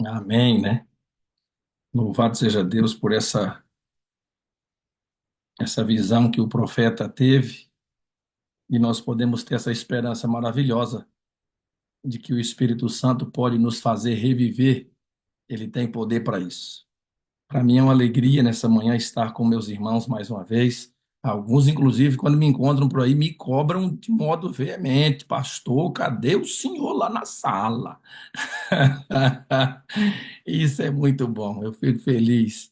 Amém, né? Louvado seja Deus por essa visão que o profeta teve e nós podemos ter essa esperança maravilhosa de que o Espírito Santo pode nos fazer reviver. Ele tem poder para isso. Para mim é uma alegria nessa manhã estar com meus irmãos mais uma vez. Alguns, inclusive, quando me encontram por aí, me cobram de modo veemente: Pastor, cadê o senhor lá na sala? Isso é muito bom, eu fico feliz.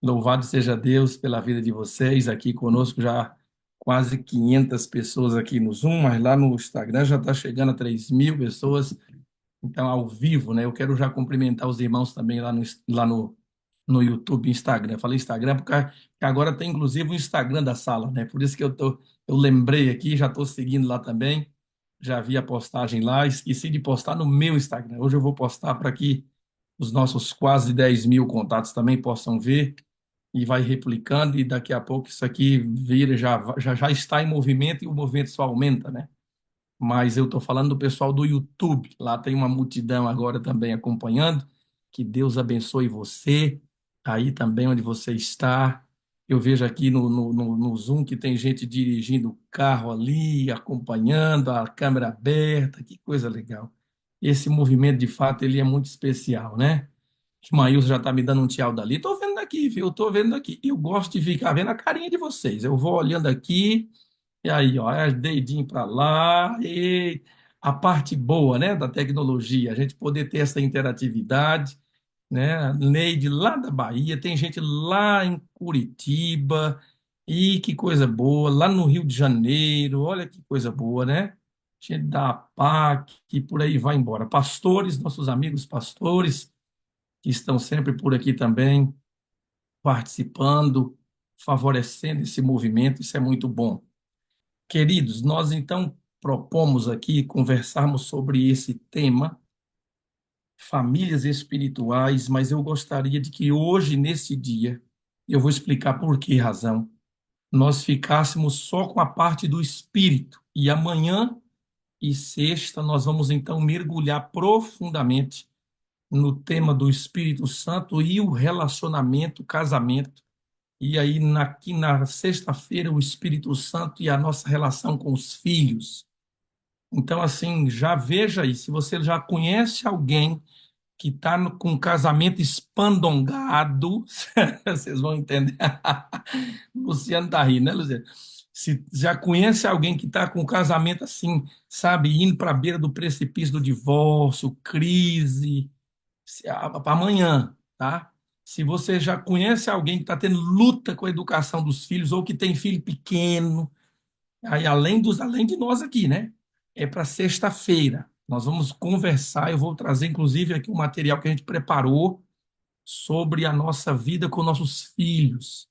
Louvado seja Deus pela vida de vocês aqui conosco, já quase 500 pessoas aqui no Zoom, mas lá no Instagram já está chegando a 3.000 pessoas, então ao vivo, né? Eu quero já cumprimentar os irmãos também lá no YouTube, Instagram. Eu falei Instagram porque agora tem inclusive o Instagram da sala, né? Por isso que eu lembrei aqui, já estou seguindo lá também, já vi a postagem lá, esqueci de postar no meu Instagram. Hoje eu vou postar para que os nossos quase 10.000 contatos também possam ver e vai replicando, e daqui a pouco isso aqui vira, já está em movimento e o movimento só aumenta, né? Mas eu estou falando do pessoal do YouTube, lá tem uma multidão agora também acompanhando. Que Deus abençoe você, aí também onde você está. Eu vejo aqui no Zoom que tem gente dirigindo o carro ali, acompanhando, a câmera aberta, que coisa legal. Esse movimento, de fato, ele é muito especial, né? Ismailson já está me dando um tchau dali. Estou vendo daqui, viu? Estou vendo daqui. Eu gosto de ficar vendo a carinha de vocês. Eu vou olhando aqui, e aí, ó, é dedinho para lá, e a parte boa, né, da tecnologia, a gente poder ter essa interatividade, né? Neide lá da Bahia, tem gente lá em Curitiba, e que coisa boa, lá no Rio de Janeiro, olha que coisa boa, né? Gente da APAC, que por aí vai embora. Pastores, nossos amigos pastores que estão sempre por aqui também, participando, favorecendo esse movimento, isso é muito bom. Queridos, nós então propomos aqui conversarmos sobre esse tema, famílias espirituais, mas eu gostaria de que hoje, nesse dia, eu vou explicar por que razão, nós ficássemos só com a parte do espírito, e amanhã e sexta nós vamos então mergulhar profundamente no tema do Espírito Santo e o relacionamento, o casamento. E aí, aqui na sexta-feira, o Espírito Santo e a nossa relação com os filhos. Então, assim, já veja aí, se você já conhece alguém que está com um casamento espandongado, vocês vão entender. Luciano está rindo, né, Luciano? Se já conhece alguém que está com um casamento assim, sabe, indo para a beira do precipício do divórcio, crise, amanhã, tá? Se você já conhece alguém que está tendo luta com a educação dos filhos ou que tem filho pequeno, aí além de nós aqui, né? É para sexta-feira. Nós vamos conversar, eu vou trazer inclusive aqui um material que a gente preparou sobre a nossa vida com nossos filhos,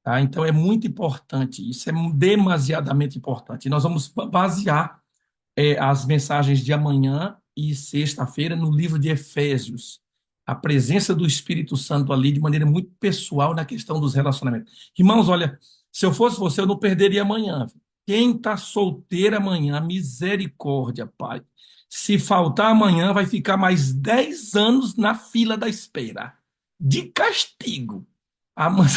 tá? Então é muito importante, isso é demasiadamente importante. E nós vamos basear as mensagens de amanhã e sexta-feira no livro de Efésios. A presença do Espírito Santo ali de maneira muito pessoal na questão dos relacionamentos. Irmãos, olha, se eu fosse você, eu não perderia amanhã. Quem está solteiro amanhã, misericórdia, Pai. Se faltar amanhã, vai ficar mais 10 anos na fila da espera. De castigo. Amanhã,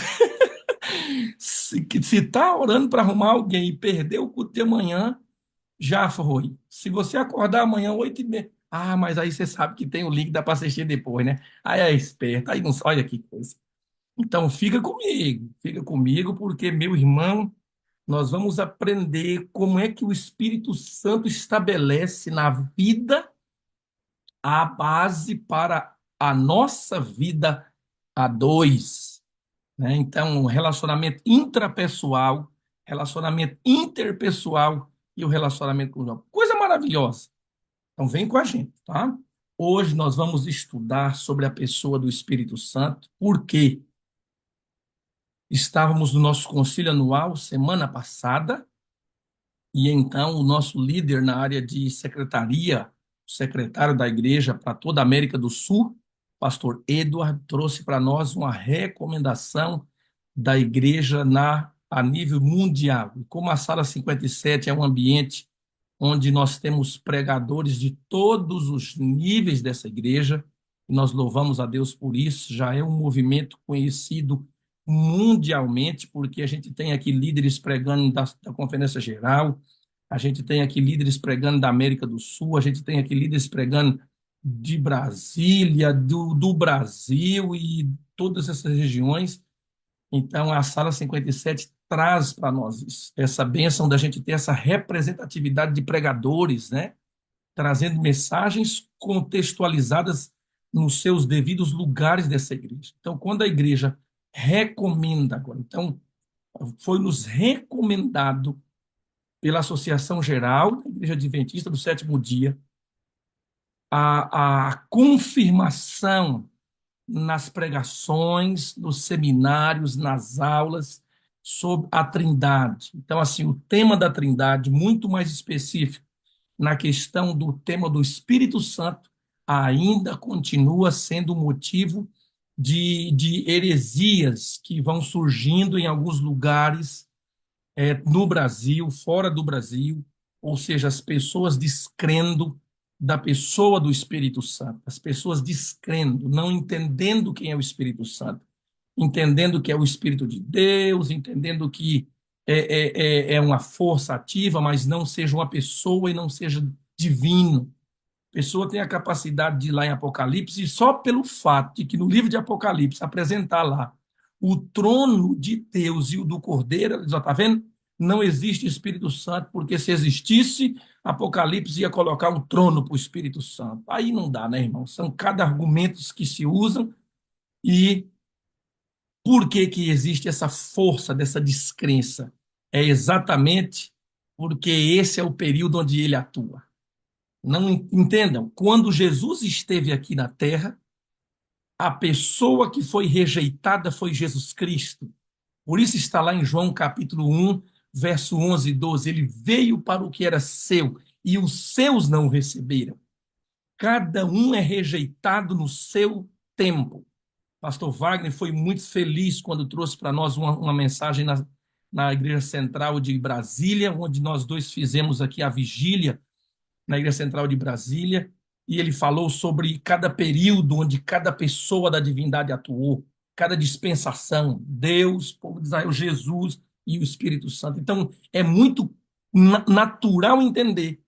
se está orando para arrumar alguém e perder o culto de amanhã, já foi. Se você acordar amanhã, 8h30. Ah, mas aí você sabe que tem o link, dá para assistir depois, né? Aí é esperto, aí não. Olha que coisa. Então, fica comigo, porque, meu irmão, nós vamos aprender como é que o Espírito Santo estabelece na vida a base para a nossa vida a dois, né? Então, relacionamento intrapessoal, relacionamento interpessoal e o relacionamento com o coisa maravilhosa. Então, vem com a gente, tá? Hoje nós vamos estudar sobre a pessoa do Espírito Santo, porque estávamos no nosso concílio anual semana passada, e então o nosso líder na área de secretaria, o secretário da igreja para toda a América do Sul, pastor Edward, trouxe para nós uma recomendação da igreja a nível mundial. E como a Sala 57 é um ambiente onde nós temos pregadores de todos os níveis dessa igreja, e nós louvamos a Deus por isso. Já é um movimento conhecido mundialmente, porque a gente tem aqui líderes pregando da Conferência Geral, a gente tem aqui líderes pregando da América do Sul, a gente tem aqui líderes pregando de Brasília, do Brasil e todas essas regiões. Então, a Sala 57 traz para nós isso, essa bênção da gente ter essa representatividade de pregadores, né? Trazendo mensagens contextualizadas nos seus devidos lugares dessa igreja. Então, quando a igreja recomenda agora, então, foi nos recomendado pela Associação Geral da Igreja Adventista do Sétimo Dia a confirmação nas pregações, nos seminários, nas aulas sobre a Trindade. Então, assim, o tema da Trindade, muito mais específico na questão do tema do Espírito Santo, ainda continua sendo motivo de heresias que vão surgindo em alguns lugares, no Brasil, fora do Brasil, ou seja, as pessoas descrendo da pessoa do Espírito Santo, as pessoas descrendo, não entendendo quem é o Espírito Santo, entendendo que é o Espírito de Deus, entendendo que é uma força ativa, mas não seja uma pessoa e não seja divino. A pessoa tem a capacidade de ir lá em Apocalipse, e só pelo fato de que no livro de Apocalipse apresentar lá o trono de Deus e o do Cordeiro, já está vendo? Não existe Espírito Santo, porque se existisse, Apocalipse ia colocar um trono para o Espírito Santo. Aí não dá, né, irmão? São cada argumentos que se usam. E por que que existe essa força dessa descrença? É exatamente porque esse é o período onde ele atua. Não entendam, quando Jesus esteve aqui na terra, a pessoa que foi rejeitada foi Jesus Cristo. Por isso está lá em João capítulo 1, verso 11 e 12. Ele veio para o que era seu e os seus não o receberam. Cada um é rejeitado no seu tempo. Pastor Wagner foi muito feliz quando trouxe para nós uma mensagem na Igreja Central de Brasília, onde nós dois fizemos aqui a vigília na Igreja Central de Brasília, e ele falou sobre cada período onde cada pessoa da divindade atuou, cada dispensação, Deus, povo de Israel, Jesus e o Espírito Santo. Então, é muito natural entender,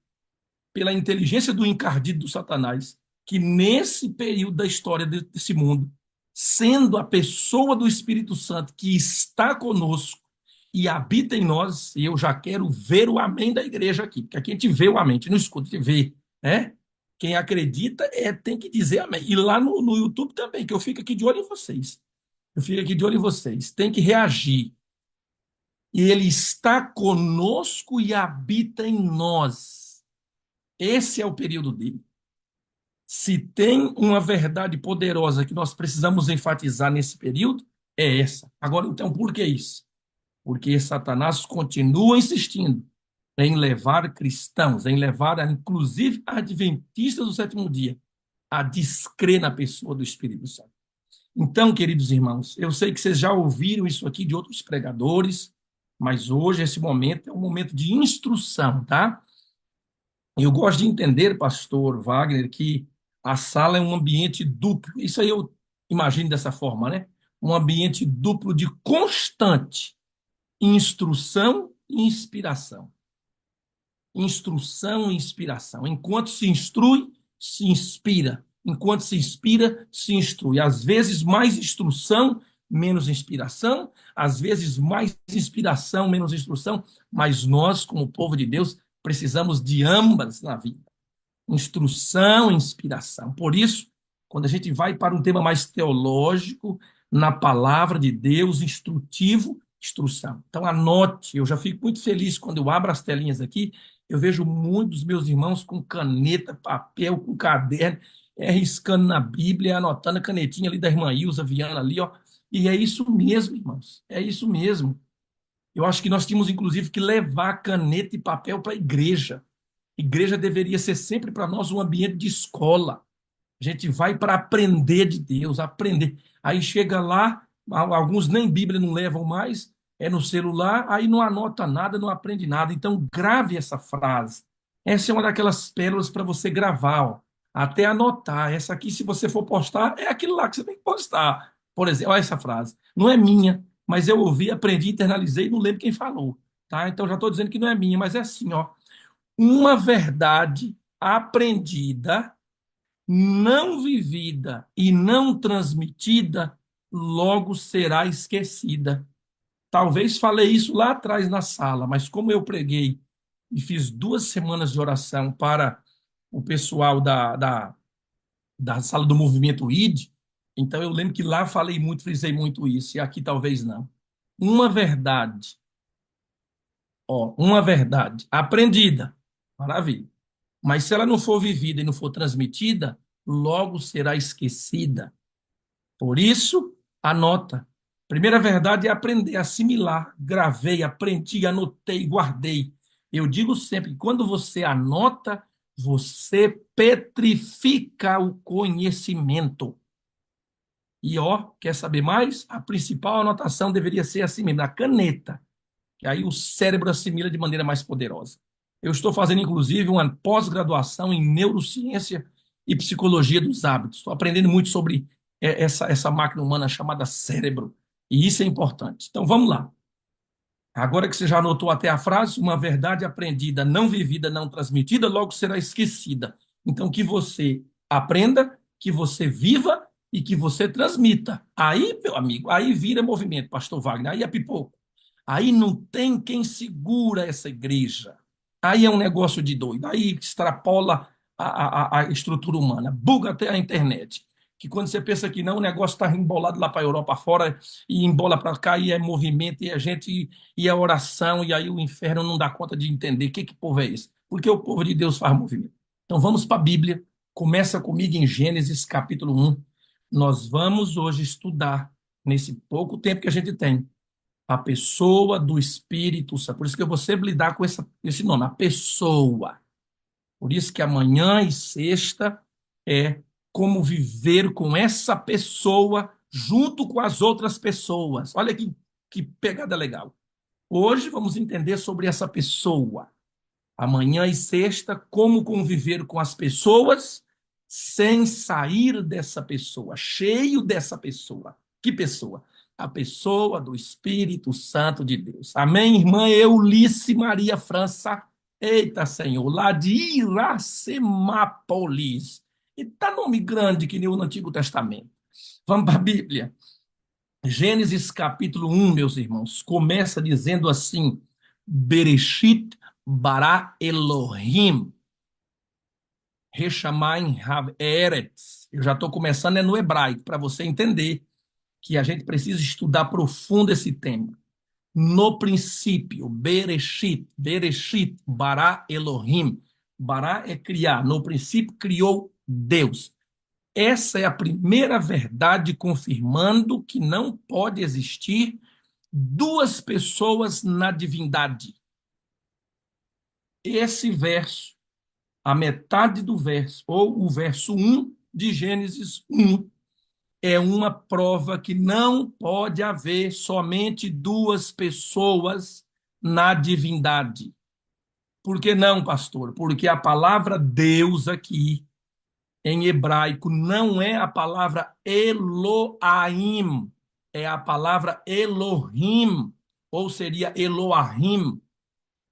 pela inteligência do encardido do Satanás, que nesse período da história desse mundo, sendo a pessoa do Espírito Santo que está conosco e habita em nós, e eu já quero ver o amém da igreja aqui, porque aqui a gente vê o amém, a gente não escuta, a gente vê, né? Quem acredita tem que dizer amém. E lá no YouTube também, que eu fico aqui de olho em vocês. Eu fico aqui de olho em vocês. Tem que reagir. E ele está conosco e habita em nós. Esse é o período dele. Se tem uma verdade poderosa que nós precisamos enfatizar nesse período, é essa. Agora, então, por que isso? Porque Satanás continua insistindo em levar cristãos, em levar, inclusive, adventistas do sétimo dia, a descrer na pessoa do Espírito Santo. Então, queridos irmãos, eu sei que vocês já ouviram isso aqui de outros pregadores, mas hoje, esse momento, é um momento de instrução, tá? Eu gosto de entender, pastor Wagner, que a sala é um ambiente duplo. Isso aí eu imagino dessa forma, né? Um ambiente duplo de constante instrução e inspiração. Instrução e inspiração. Enquanto se instrui, se inspira. Enquanto se inspira, se instrui. Às vezes mais instrução, menos inspiração. Às vezes mais inspiração, menos instrução. Mas nós, como povo de Deus, precisamos de ambas na vida. Instrução e inspiração. Por isso, quando a gente vai para um tema mais teológico, na palavra de Deus, instrutivo, instrução. Então, anote, eu já fico muito feliz quando eu abro as telinhas aqui, eu vejo muitos dos meus irmãos com caneta, papel, com caderno, riscando na Bíblia, anotando a canetinha ali da irmã Ilza Viana ali, ó. E é isso mesmo, irmãos, é isso mesmo. Eu acho que nós tínhamos, inclusive, que levar caneta e papel para a igreja. Igreja deveria ser sempre para nós um ambiente de escola. A gente vai para aprender de Deus, aprender. Aí chega lá, alguns nem Bíblia não levam mais, é no celular, aí não anota nada, não aprende nada. Então, grave essa frase. Essa é uma daquelas pérolas para você gravar. Ó. até anotar. Essa aqui, se você for postar, é aquilo lá que você tem que postar. Por exemplo, olha essa frase. Não é minha, mas eu ouvi, aprendi, internalizei, não lembro quem falou. Tá? Então já estou dizendo que não é minha, mas é assim, ó. Uma verdade aprendida, não vivida e não transmitida, logo será esquecida. Talvez falei isso lá atrás na sala, mas como eu preguei e fiz 2 semanas de oração para o pessoal da sala do movimento ID, então eu lembro que lá falei muito, frisei muito isso, e aqui talvez não. Uma verdade, ó, uma verdade aprendida, maravilha. Mas se ela não for vivida e não for transmitida, logo será esquecida. Por isso, anota. Primeira verdade é aprender, assimilar. Gravei, aprendi, anotei, guardei. Eu digo sempre que quando você anota, você petrifica o conhecimento. E ó, quer saber mais? A principal anotação deveria ser assim mesmo, na caneta, que aí o cérebro assimila de maneira mais poderosa. Eu estou fazendo, inclusive, uma pós-graduação em neurociência e psicologia dos hábitos. Estou aprendendo muito sobre essa máquina humana chamada cérebro. E isso é importante. Então, vamos lá. Agora que você já anotou até a frase, uma verdade aprendida, não vivida, não transmitida, logo será esquecida. Então, que você aprenda, que você viva e que você transmita. Aí, meu amigo, aí vira movimento, pastor Wagner, aí é pipoco. Aí não tem quem segura essa igreja. Aí é um negócio de doido. Aí extrapola a estrutura humana, buga até a internet. Que quando você pensa que não, o negócio está embolado lá para a Europa fora e embola para cá e é movimento e a gente e a oração e aí o inferno não dá conta de entender que povo é esse. Porque o povo de Deus faz movimento. Então vamos para a Bíblia. Começa comigo em Gênesis capítulo 1. Nós vamos hoje estudar nesse pouco tempo que a gente tem a pessoa do Espírito Santo. Por isso que eu vou sempre lidar com esse nome, a pessoa. Por isso que amanhã e sexta é como viver com essa pessoa junto com as outras pessoas. Olha que pegada legal. Hoje vamos entender sobre essa pessoa. Amanhã e sexta, como conviver com as pessoas sem sair dessa pessoa, cheio dessa pessoa. Que pessoa? A pessoa do Espírito Santo de Deus. Amém, irmã Eulice Maria França? Eita, Senhor, lá de Iracemápolis. E tá nome grande que nem o Antigo Testamento. Vamos para a Bíblia. Gênesis capítulo 1, meus irmãos, começa dizendo assim: Bereshit bara Elohim, Reshamayim Hav Eretz. Eu já estou começando no hebraico, para você entender que a gente precisa estudar profundo esse tema. No princípio, Bereshit bara Elohim. Bara é criar, no princípio criou Deus. Essa é a primeira verdade confirmando que não pode existir duas pessoas na divindade. Esse verso, a metade do verso, ou o verso 1 de Gênesis 1, é uma prova que não pode haver somente duas pessoas na divindade. Por que não, pastor? Porque a palavra Deus aqui, em hebraico, não é a palavra Elohim, é a palavra Elohim, ou seria Elohim.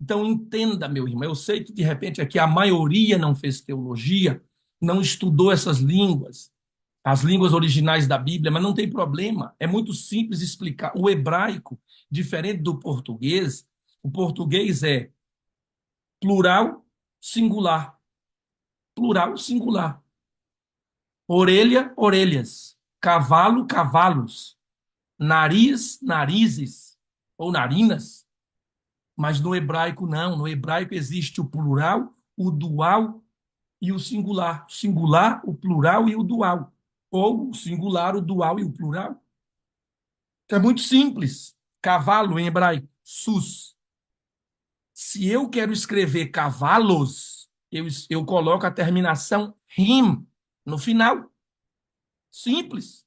Então, entenda, meu irmão, eu sei que, de repente, aqui a maioria não fez teologia, não estudou essas línguas, as línguas originais da Bíblia, mas não tem problema, é muito simples explicar. O hebraico, diferente do português, o português é plural, singular. Plural, singular. Orelha, orelhas. Cavalo, cavalos. Nariz, narizes. Ou narinas. Mas no hebraico não. No hebraico existe o plural, o dual e o singular. O singular, o plural e o dual. Ou o singular, o dual e o plural. Então é muito simples. Cavalo em hebraico, sus. Se eu quero escrever cavalos, eu coloco a terminação rim no final. Simples.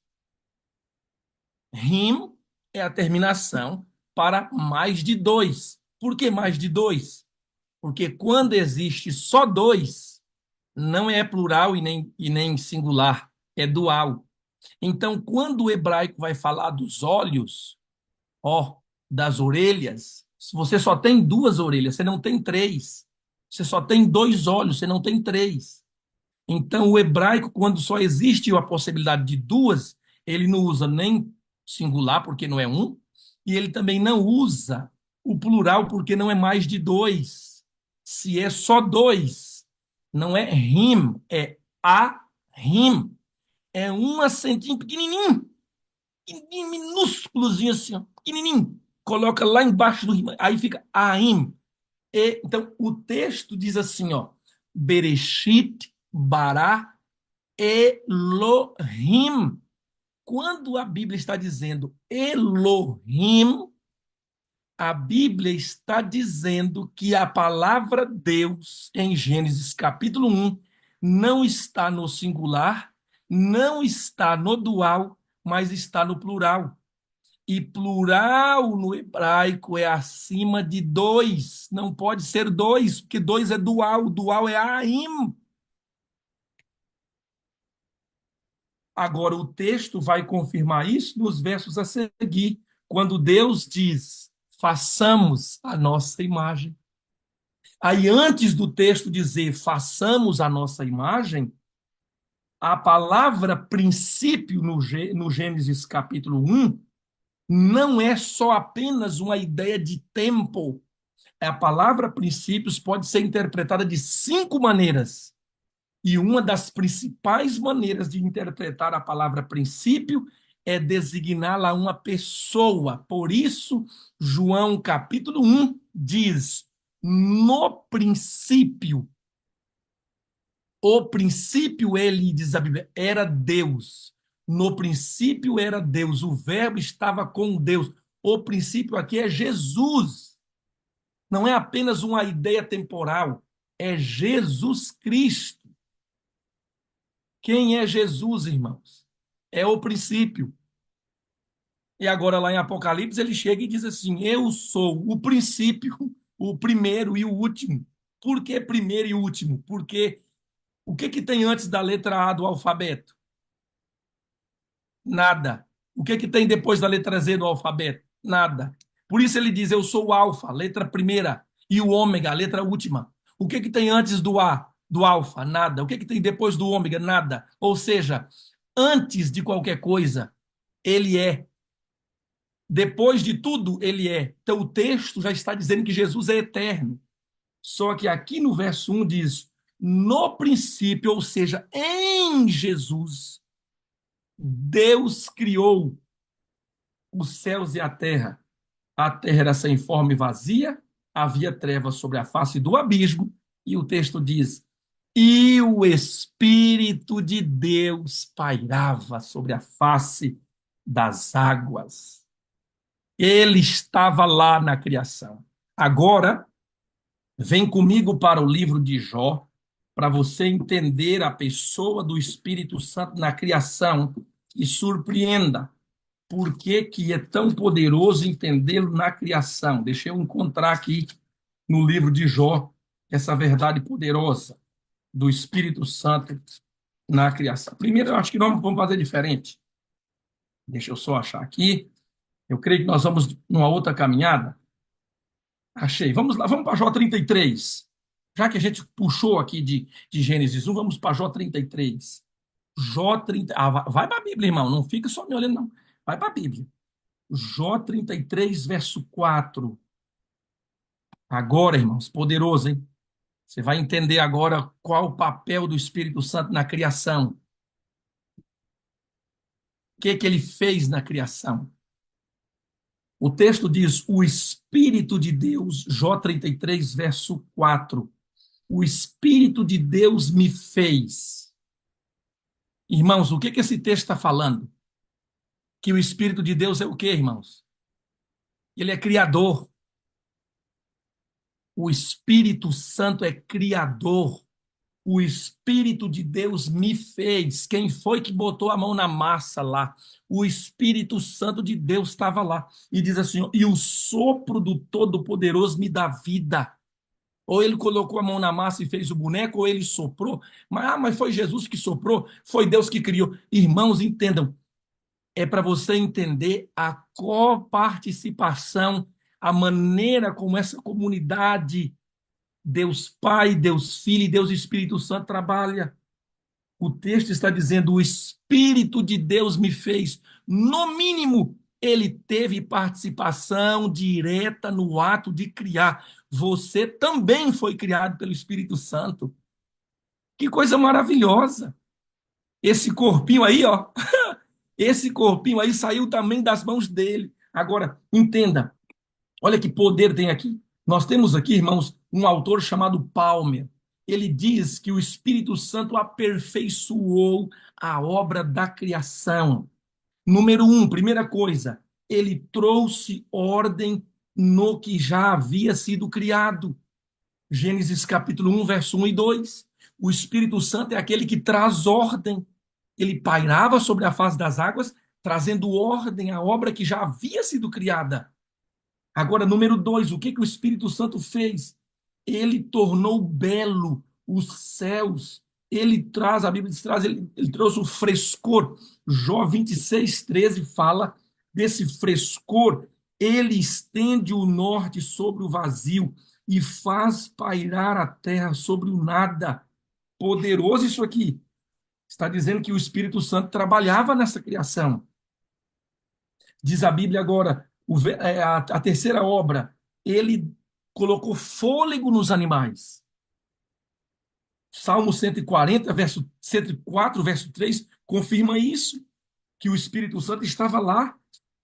Rim é a terminação para mais de dois. Por que mais de dois? Porque quando existe só dois, Não é plural e nem singular, é dual. Então, quando o hebraico vai falar dos olhos, ó, das orelhas, se você só tem duas orelhas, você não tem três. Você só tem dois olhos, você não tem três. Então, o hebraico, quando só existe a possibilidade de duas, ele não usa nem singular, porque não é um, e ele também não usa o plural, porque não é mais de dois. Se é só dois, não é rim, é a-rim. É um acentinho pequenininho, pequenininho, minúsculozinho assim, ó, pequenininho. Coloca lá embaixo do rim, aí fica aim. Então, o texto diz assim, ó, Bereshit bara Elohim. Quando a Bíblia está dizendo Elohim, a Bíblia está dizendo que a palavra Deus, em Gênesis capítulo 1, não está no singular, não está no dual, mas está no plural. E plural no hebraico é acima de dois. Não pode ser dois, porque dois é dual. Dual é aim. Agora, o texto vai confirmar isso nos versos a seguir, quando Deus diz: façamos a nossa imagem. Aí, antes do texto dizer façamos a nossa imagem, a palavra princípio no Gênesis capítulo 1 não é só apenas uma ideia de tempo. A palavra princípios pode ser interpretada de cinco maneiras. E uma das principais maneiras de interpretar a palavra princípio é designá-la a uma pessoa. Por isso, João capítulo 1 diz: no princípio, o princípio, ele diz a Bíblia, era Deus. No princípio era Deus, o Verbo estava com Deus. O princípio aqui é Jesus. Não é apenas uma ideia temporal, é Jesus Cristo. Quem é Jesus, irmãos? É o princípio. E agora, lá em Apocalipse, ele chega e diz assim: eu sou o princípio, o primeiro e o último. Por que primeiro e último? Porque o que tem antes da letra A do alfabeto? Nada. O que tem depois da letra Z do alfabeto? Nada. Por isso ele diz: eu sou o alfa, letra primeira, e o ômega, a letra última. O que tem antes do A, do alfa? Nada. O que tem depois do ômega? Nada. Ou seja, antes de qualquer coisa, ele é. Depois de tudo, ele é. Então o texto já está dizendo que Jesus é eterno. Só que aqui no verso 1 diz: no princípio, ou seja, em Jesus, Deus criou os céus e a terra. A terra era sem forma e vazia, havia trevas sobre a face do abismo, e o texto diz: e o Espírito de Deus pairava sobre a face das águas. Ele estava lá na criação. Agora, vem comigo para o livro de Jó, para você entender a pessoa do Espírito Santo na criação e surpreenda por que que é tão poderoso entendê-lo na criação. Deixa eu encontrar aqui no livro de Jó essa verdade poderosa do Espírito Santo na criação. Primeiro, eu acho que nós vamos fazer diferente. Deixa eu só achar aqui. Eu creio que nós vamos numa outra caminhada. Achei. Vamos lá, vamos para Jó 33. Já que a gente puxou aqui de Gênesis 1, vamos para Jó 33. Jó 30. Ah, vai para a Bíblia, irmão. Não fica só me olhando, não. Vai para a Bíblia. Jó 33, verso 4. Agora, irmãos, poderoso, hein? Você vai entender agora qual o papel do Espírito Santo na criação. O que ele fez na criação? O texto diz: o Espírito de Deus, Jó 33, verso 4. O Espírito de Deus me fez. Irmãos, o que esse texto está falando? Que o Espírito de Deus é o quê, irmãos? Ele é criador. O Espírito Santo é criador. O Espírito de Deus me fez. Quem foi que botou a mão na massa lá? O Espírito Santo de Deus estava lá. E diz assim: e o sopro do Todo-Poderoso me dá vida. Ou ele colocou a mão na massa e fez o boneco, ou ele soprou. Mas foi Jesus que soprou, foi Deus que criou. Irmãos, entendam, é para você entender a coparticipação, a maneira como essa comunidade, Deus Pai, Deus Filho e Deus Espírito Santo trabalha. O texto está dizendo: o Espírito de Deus me fez. No mínimo, ele teve participação direta no ato de criar. Você também foi criado pelo Espírito Santo. Que coisa maravilhosa! Esse corpinho aí, ó, esse corpinho aí saiu também das mãos dele. Agora, entenda, olha que poder tem aqui. Nós temos aqui, irmãos, um autor chamado Palmer. Ele diz que o Espírito Santo aperfeiçoou a obra da criação. Número um, primeira coisa, ele trouxe ordem no que já havia sido criado. Gênesis capítulo 1, verso 1 e 2. O Espírito Santo é aquele que traz ordem. Ele pairava sobre a face das águas, trazendo ordem à obra que já havia sido criada. Agora, número dois, o que, que o Espírito Santo fez? Ele tornou belo os céus. Ele traz, a Bíblia diz, ele trouxe o frescor. Jó 26:13 fala desse frescor. Ele estende o norte sobre o vazio e faz pairar a terra sobre o nada. Poderoso isso aqui. Está dizendo que o Espírito Santo trabalhava nessa criação. Diz a Bíblia agora, a terceira obra, ele colocou fôlego nos animais. Salmo 140, verso 104, verso 3, confirma isso, que o Espírito Santo estava lá,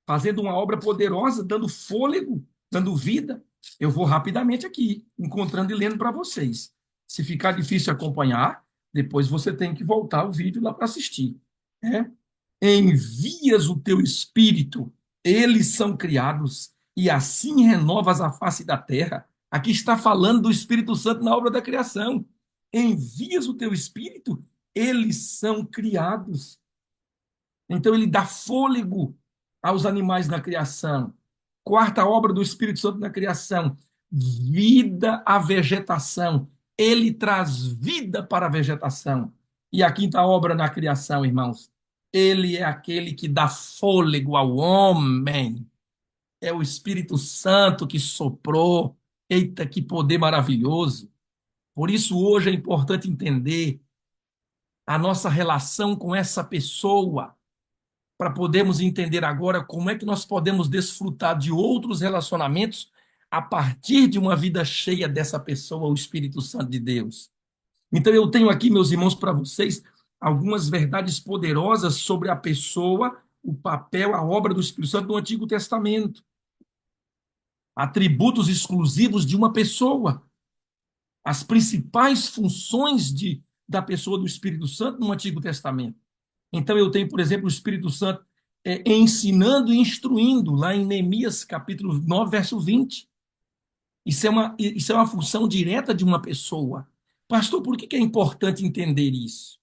fazendo uma obra poderosa, dando fôlego, dando vida. Eu vou rapidamente aqui, encontrando e lendo para vocês. Se ficar difícil acompanhar, depois você tem que voltar o vídeo lá para assistir. Né? Envias o teu espírito, eles são criados, e assim renovas a face da terra. Aqui está falando do Espírito Santo na obra da criação. Envias o teu espírito, eles são criados. Então ele dá fôlego aos animais na criação. Quarta obra do Espírito Santo na criação, vida à vegetação. Ele traz vida para a vegetação. E a quinta obra na criação, irmãos, ele é aquele que dá fôlego ao homem. É o Espírito Santo que soprou. Eita, que poder maravilhoso. Por isso, hoje é importante entender a nossa relação com essa pessoa, para podermos entender agora como é que nós podemos desfrutar de outros relacionamentos a partir de uma vida cheia dessa pessoa, o Espírito Santo de Deus. Então, eu tenho aqui, meus irmãos, para vocês, algumas verdades poderosas sobre a pessoa, o papel, a obra do Espírito Santo no Antigo Testamento. Atributos exclusivos de uma pessoa. As principais funções da pessoa do Espírito Santo no Antigo Testamento. Então, eu tenho, por exemplo, o Espírito Santo ensinando e instruindo, lá em Neemias, capítulo 9, verso 20. Isso é uma função direta de uma pessoa. Pastor, por que é importante entender isso?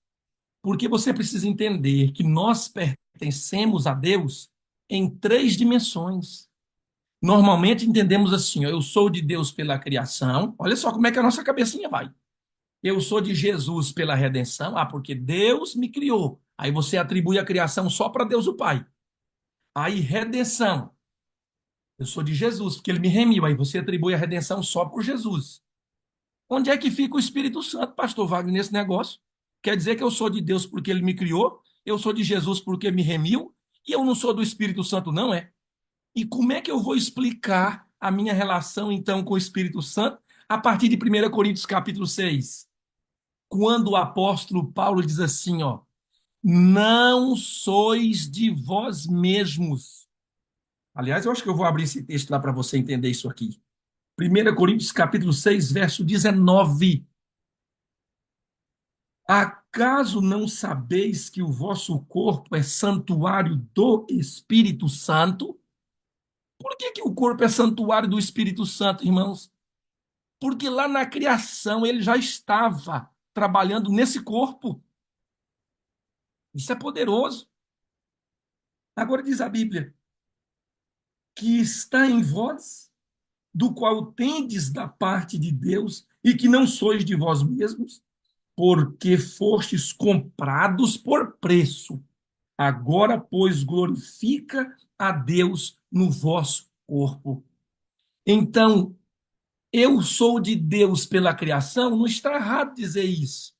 Porque você precisa entender que nós pertencemos a Deus em três dimensões. Normalmente entendemos assim, ó, eu sou de Deus pela criação. Olha só como é que a nossa cabecinha vai. Eu sou de Jesus pela redenção. Porque Deus me criou. Aí você atribui a criação só para Deus o Pai. Aí, redenção. Eu sou de Jesus, porque ele me remiu. Aí você atribui a redenção só por Jesus. Onde é que fica o Espírito Santo, pastor Wagner, nesse negócio? Quer dizer que eu sou de Deus porque ele me criou? Eu sou de Jesus porque me remiu? E eu não sou do Espírito Santo, não é? E como é que eu vou explicar a minha relação, então, com o Espírito Santo a partir de 1 Coríntios capítulo 6? Quando o apóstolo Paulo diz assim, ó, não sois de vós mesmos. Aliás, eu acho que eu vou abrir esse texto lá para você entender isso aqui. 1 Coríntios capítulo 6, verso 19. Acaso não sabeis que o vosso corpo é santuário do Espírito Santo? Por que o corpo é santuário do Espírito Santo, irmãos? Porque lá na criação ele já estava trabalhando nesse corpo. Isso é poderoso. Agora diz a Bíblia que está em vós, do qual tendes da parte de Deus e que não sois de vós mesmos, porque fostes comprados por preço. Agora, pois, glorifica a Deus no vosso corpo. Então, eu sou de Deus pela criação, não está errado dizer isso.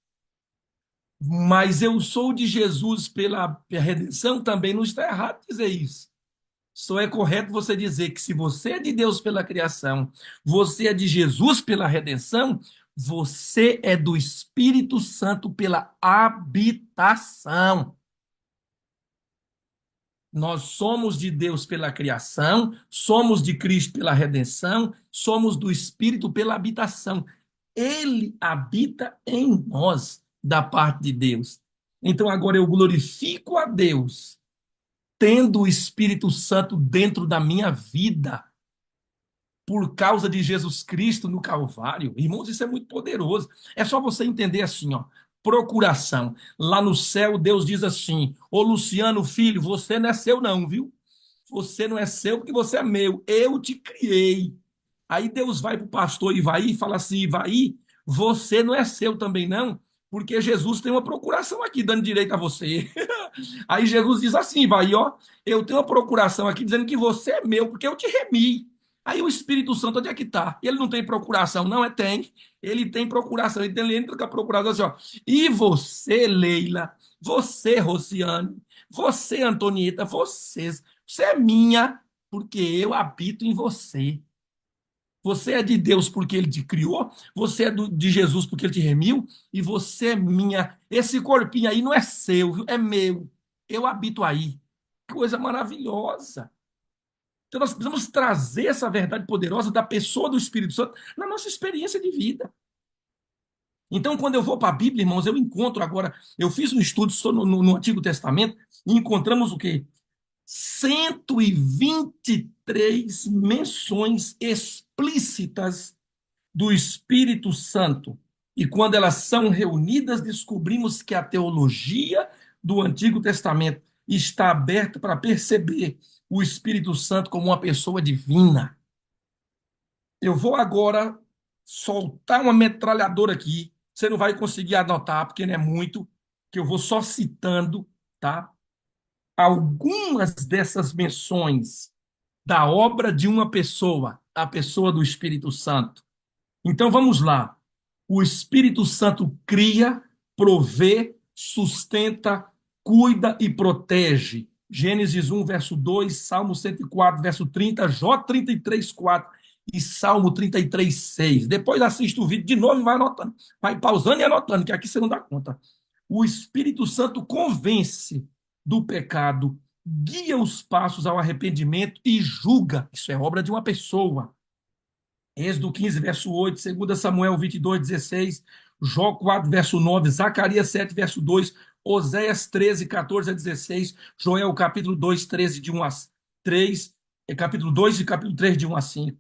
Mas eu sou de Jesus pela redenção, também não está errado dizer isso. Só é correto você dizer que se você é de Deus pela criação, você é de Jesus pela redenção, você é do Espírito Santo pela habitação. Nós somos de Deus pela criação, somos de Cristo pela redenção, somos do Espírito pela habitação. Ele habita em nós, da parte de Deus. Então agora eu glorifico a Deus, tendo o Espírito Santo dentro da minha vida, por causa de Jesus Cristo no Calvário. Irmãos, isso é muito poderoso. É só você entender assim, ó. Procuração. Lá no céu, Deus diz assim: Ô Luciano, filho, você não é seu, não, viu? Você não é seu porque você é meu. Eu te criei. Aí Deus vai para o pastor Ivaí e fala assim: Ivaí, você não é seu também, não, porque Jesus tem uma procuração aqui dando direito a você. Aí Jesus diz assim: Ivaí, ó, eu tenho uma procuração aqui dizendo que você é meu, porque eu te remi. Aí o Espírito Santo, onde é que está? Ele não tem procuração, não é? Tem. Ele tem procuração. Ele entra com a procuração assim, ó. E você, Leila, você, Rosiane, você, Antonieta, você é minha, porque eu habito em você. Você é de Deus porque ele te criou, você é de Jesus porque ele te remiu, e você é minha. Esse corpinho aí não é seu, viu? É meu. Eu habito aí. Coisa maravilhosa. Então nós precisamos trazer essa verdade poderosa da pessoa do Espírito Santo na nossa experiência de vida. Então, quando eu vou para a Bíblia, irmãos, eu encontro agora, eu fiz um estudo no Antigo Testamento e encontramos o quê? 123 menções explícitas do Espírito Santo. E quando elas são reunidas, descobrimos que a teologia do Antigo Testamento está aberta para perceber o Espírito Santo como uma pessoa divina. Eu vou agora soltar uma metralhadora aqui. Você não vai conseguir anotar, porque não é muito, que eu vou só citando, tá? Algumas dessas menções da obra de uma pessoa, a pessoa do Espírito Santo. Então vamos lá. O Espírito Santo cria, provê, sustenta, cuida e protege. Gênesis 1, verso 2, Salmo 104, verso 30, Jó 33, 4 e Salmo 33, 6. Depois assiste o vídeo de novo e vai anotando. Vai pausando e anotando, que aqui você não dá conta. O Espírito Santo convence do pecado, guia os passos ao arrependimento e julga. Isso é obra de uma pessoa. Êxodo 15, verso 8, 2 Samuel 22, 16, Jó 4, verso 9, Zacarias 7, verso 2, Oséias 13, 14 a 16, Joel capítulo 2, 13, de 1 a 3, capítulo 2 e capítulo 3, de 1 a 5.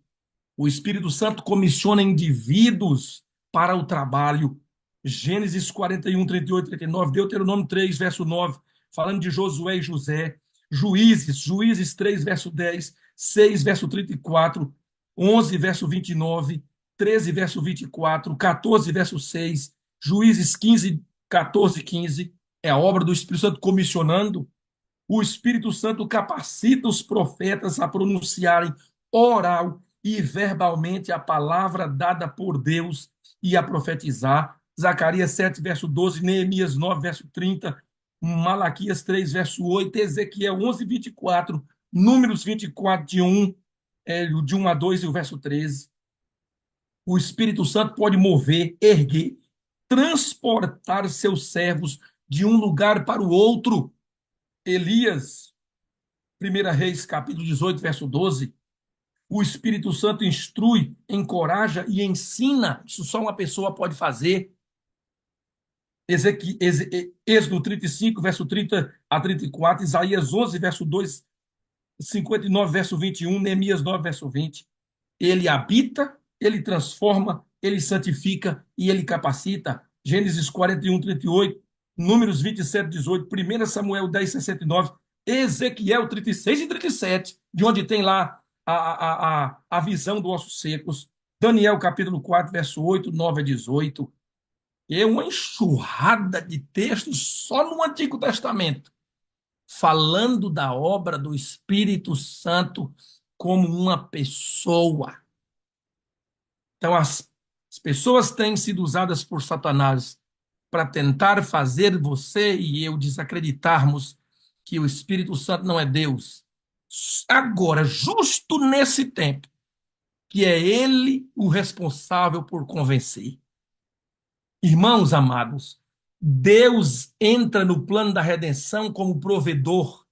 O Espírito Santo comissiona indivíduos para o trabalho. Gênesis 41, 38, 39, Deuteronômio 3, verso 9, falando de Josué e José. Juízes 3, verso 10, 6, verso 34, 11, verso 29, 13, verso 24, 14, verso 6, Juízes 15, 14, 15. É a obra do Espírito Santo comissionando. O Espírito Santo capacita os profetas a pronunciarem oral e verbalmente a palavra dada por Deus e a profetizar. Zacarias 7, verso 12, Neemias 9, verso 30, Malaquias 3, verso 8, Ezequiel 11, 24, Números 24, de 1 a 2 e o verso 13. O Espírito Santo pode mover, erguer, transportar seus servos de um lugar para o outro. Elias, 1 Reis, capítulo 18, verso 12. O Espírito Santo instrui, encoraja e ensina. Isso só uma pessoa pode fazer. Êxodo 35, verso 30 a 34, Isaías 11, verso 2, 59, verso 21, Neemias 9, verso 20. Ele habita, ele transforma, ele santifica e ele capacita. Gênesis 41, 38, Números 27, 18, 1 Samuel 10, 69, Ezequiel 36 e 37, de onde tem lá a visão dos ossos secos. Daniel capítulo 4, verso 8, 9 a 18. É uma enxurrada de textos só no Antigo Testamento, falando da obra do Espírito Santo como uma pessoa. Então, as pessoas têm sido usadas por Satanás para tentar fazer você e eu desacreditarmos que o Espírito Santo não é Deus. Agora, justo nesse tempo, que é ele o responsável por convencer. Irmãos amados, Deus entra no plano da redenção como provedor.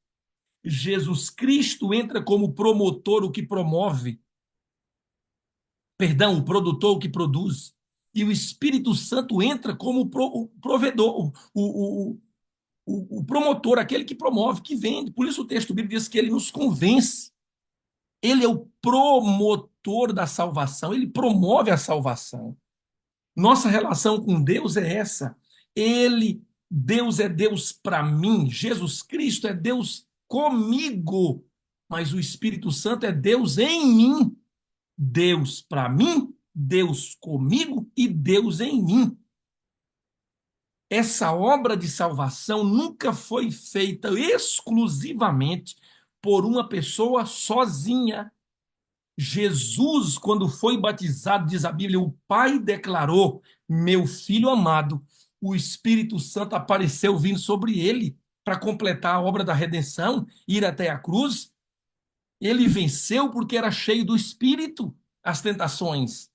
Jesus Cristo entra como promotor, o que promove. Perdão, o produtor, o que produz. E o Espírito Santo entra como o provedor, o promotor, aquele que promove, que vende. Por isso o texto bíblico diz que ele nos convence. Ele é o promotor da salvação, ele promove a salvação. Nossa relação com Deus é essa. Deus é Deus para mim, Jesus Cristo é Deus comigo, mas o Espírito Santo é Deus em mim. Deus para mim, Deus comigo e Deus em mim. Essa obra de salvação nunca foi feita exclusivamente por uma pessoa sozinha. Jesus, quando foi batizado, diz a Bíblia, o Pai declarou: meu filho amado, o Espírito Santo apareceu vindo sobre ele para completar a obra da redenção, ir até a cruz. Ele venceu porque era cheio do Espírito, as tentações.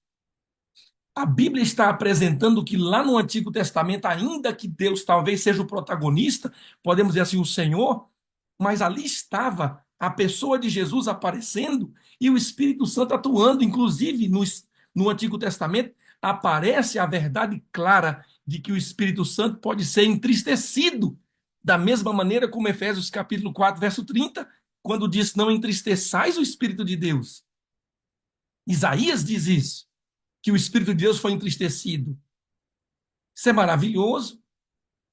A Bíblia está apresentando que lá no Antigo Testamento, ainda que Deus talvez seja o protagonista, podemos dizer assim, o Senhor, mas ali estava a pessoa de Jesus aparecendo e o Espírito Santo atuando. Inclusive, no Antigo Testamento, aparece a verdade clara de que o Espírito Santo pode ser entristecido, da mesma maneira como Efésios capítulo 4, verso 30, quando diz: não entristeçais o Espírito de Deus. Isaías diz isso, que o Espírito de Deus foi entristecido. Isso é maravilhoso.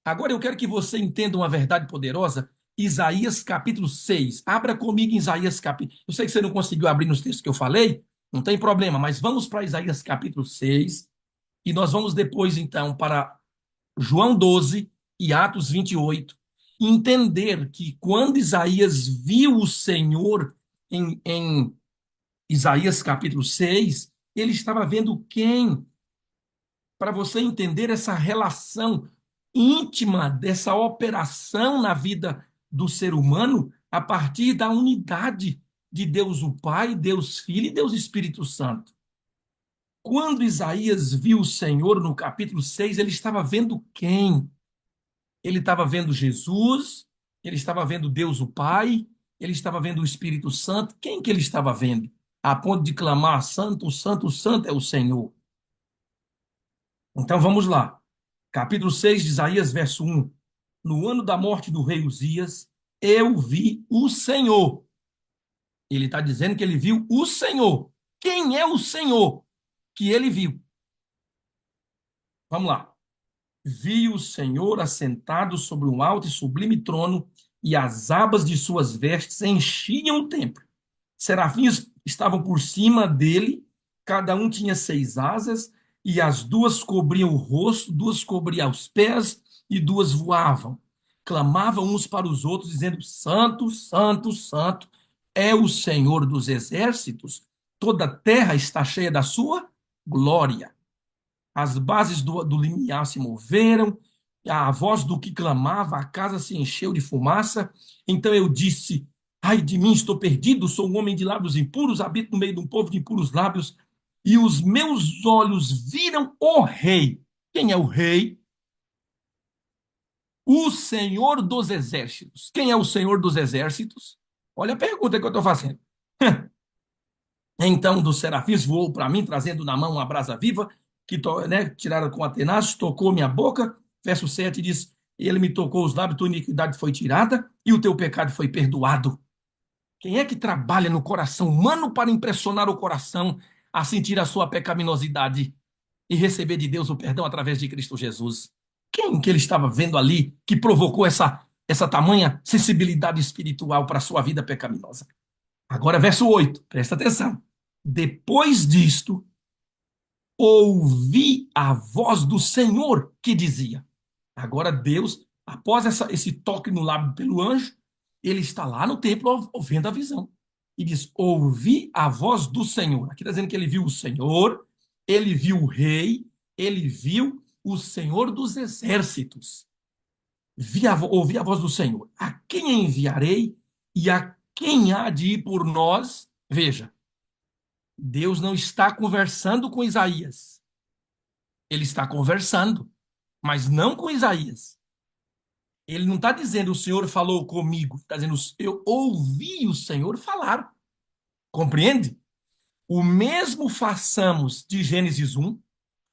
Agora eu quero que você entenda uma verdade poderosa. Isaías capítulo 6. Abra comigo em Isaías capítulo. Eu sei que você não conseguiu abrir nos textos que eu falei, não tem problema, mas vamos para Isaías capítulo 6 e nós vamos depois então para João 12 e Atos 28. Entender que quando Isaías viu o Senhor em Isaías capítulo 6, ele estava vendo quem? Para você entender essa relação íntima dessa operação na vida do ser humano a partir da unidade de Deus o Pai, Deus Filho e Deus Espírito Santo. Quando Isaías viu o Senhor no capítulo 6, ele estava vendo quem? Ele estava vendo Jesus, ele estava vendo Deus o Pai, ele estava vendo o Espírito Santo. Quem que ele estava vendo? A ponto de clamar: Santo, Santo, Santo é o Senhor. Então vamos lá. Capítulo 6 de Isaías, verso 1. No ano da morte do rei Uzias, eu vi o Senhor. Ele está dizendo que ele viu o Senhor. Quem é o Senhor que ele viu? Vamos lá. Vi o Senhor assentado sobre um alto e sublime trono, e as abas de suas vestes enchiam o templo. Serafins estavam por cima dele, cada um tinha 6 asas, e as 2 cobriam o rosto, 2 cobriam os pés, e 2 voavam. Clamavam uns para os outros, dizendo: Santo, Santo, Santo é o Senhor dos exércitos, toda a terra está cheia da sua glória. As bases do limiar se moveram, a voz do que clamava, a casa se encheu de fumaça. Então eu disse: ai de mim, estou perdido, sou um homem de lábios impuros, habito no meio de um povo de impuros lábios, e os meus olhos viram o rei. Quem é o rei? O Senhor dos exércitos. Quem é o Senhor dos exércitos? Olha a pergunta que eu estou fazendo. Então, dos serafins voou para mim, trazendo na mão uma brasa viva, que tiraram com Atenas, tocou minha boca. Verso 7 diz: ele me tocou os lábios, tua iniquidade foi tirada e o teu pecado foi perdoado. Quem é que trabalha no coração humano para impressionar o coração a sentir a sua pecaminosidade e receber de Deus o perdão através de Cristo Jesus? Quem que ele estava vendo ali que provocou essa tamanha sensibilidade espiritual para a sua vida pecaminosa? Agora, verso 8, presta atenção. Depois disto, ouvi a voz do Senhor que dizia. Agora, Deus, após esse toque no lábio pelo anjo, ele está lá no templo ouvindo a visão. E diz: ouvi a voz do Senhor. Aqui está dizendo que ele viu o Senhor, ele viu o rei, ele viu o Senhor dos exércitos. Ouvi a voz do Senhor. A quem enviarei e a quem há de ir por nós? Veja, Deus não está conversando com Isaías. Ele está conversando, mas não com Isaías. Ele não está dizendo o Senhor falou comigo. Está dizendo eu ouvi o Senhor falar. Compreende? O mesmo façamos de Gênesis 1,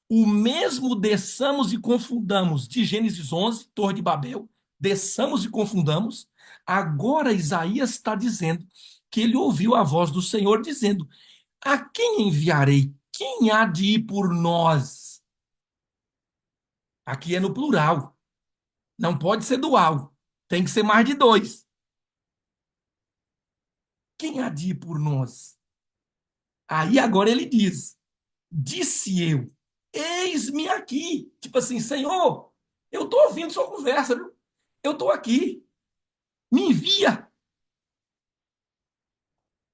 o mesmo desçamos e confundamos de Gênesis 11, Torre de Babel, desçamos e confundamos. Agora Isaías está dizendo que ele ouviu a voz do Senhor dizendo: a quem enviarei? Quem há de ir por nós? Aqui é no plural. Não pode ser dual. Tem que ser mais de dois. Quem há de ir por nós? Aí agora ele diz: disse eu, eis-me aqui. Tipo assim, Senhor, eu estou ouvindo sua conversa, viu? Eu estou aqui. Me envia.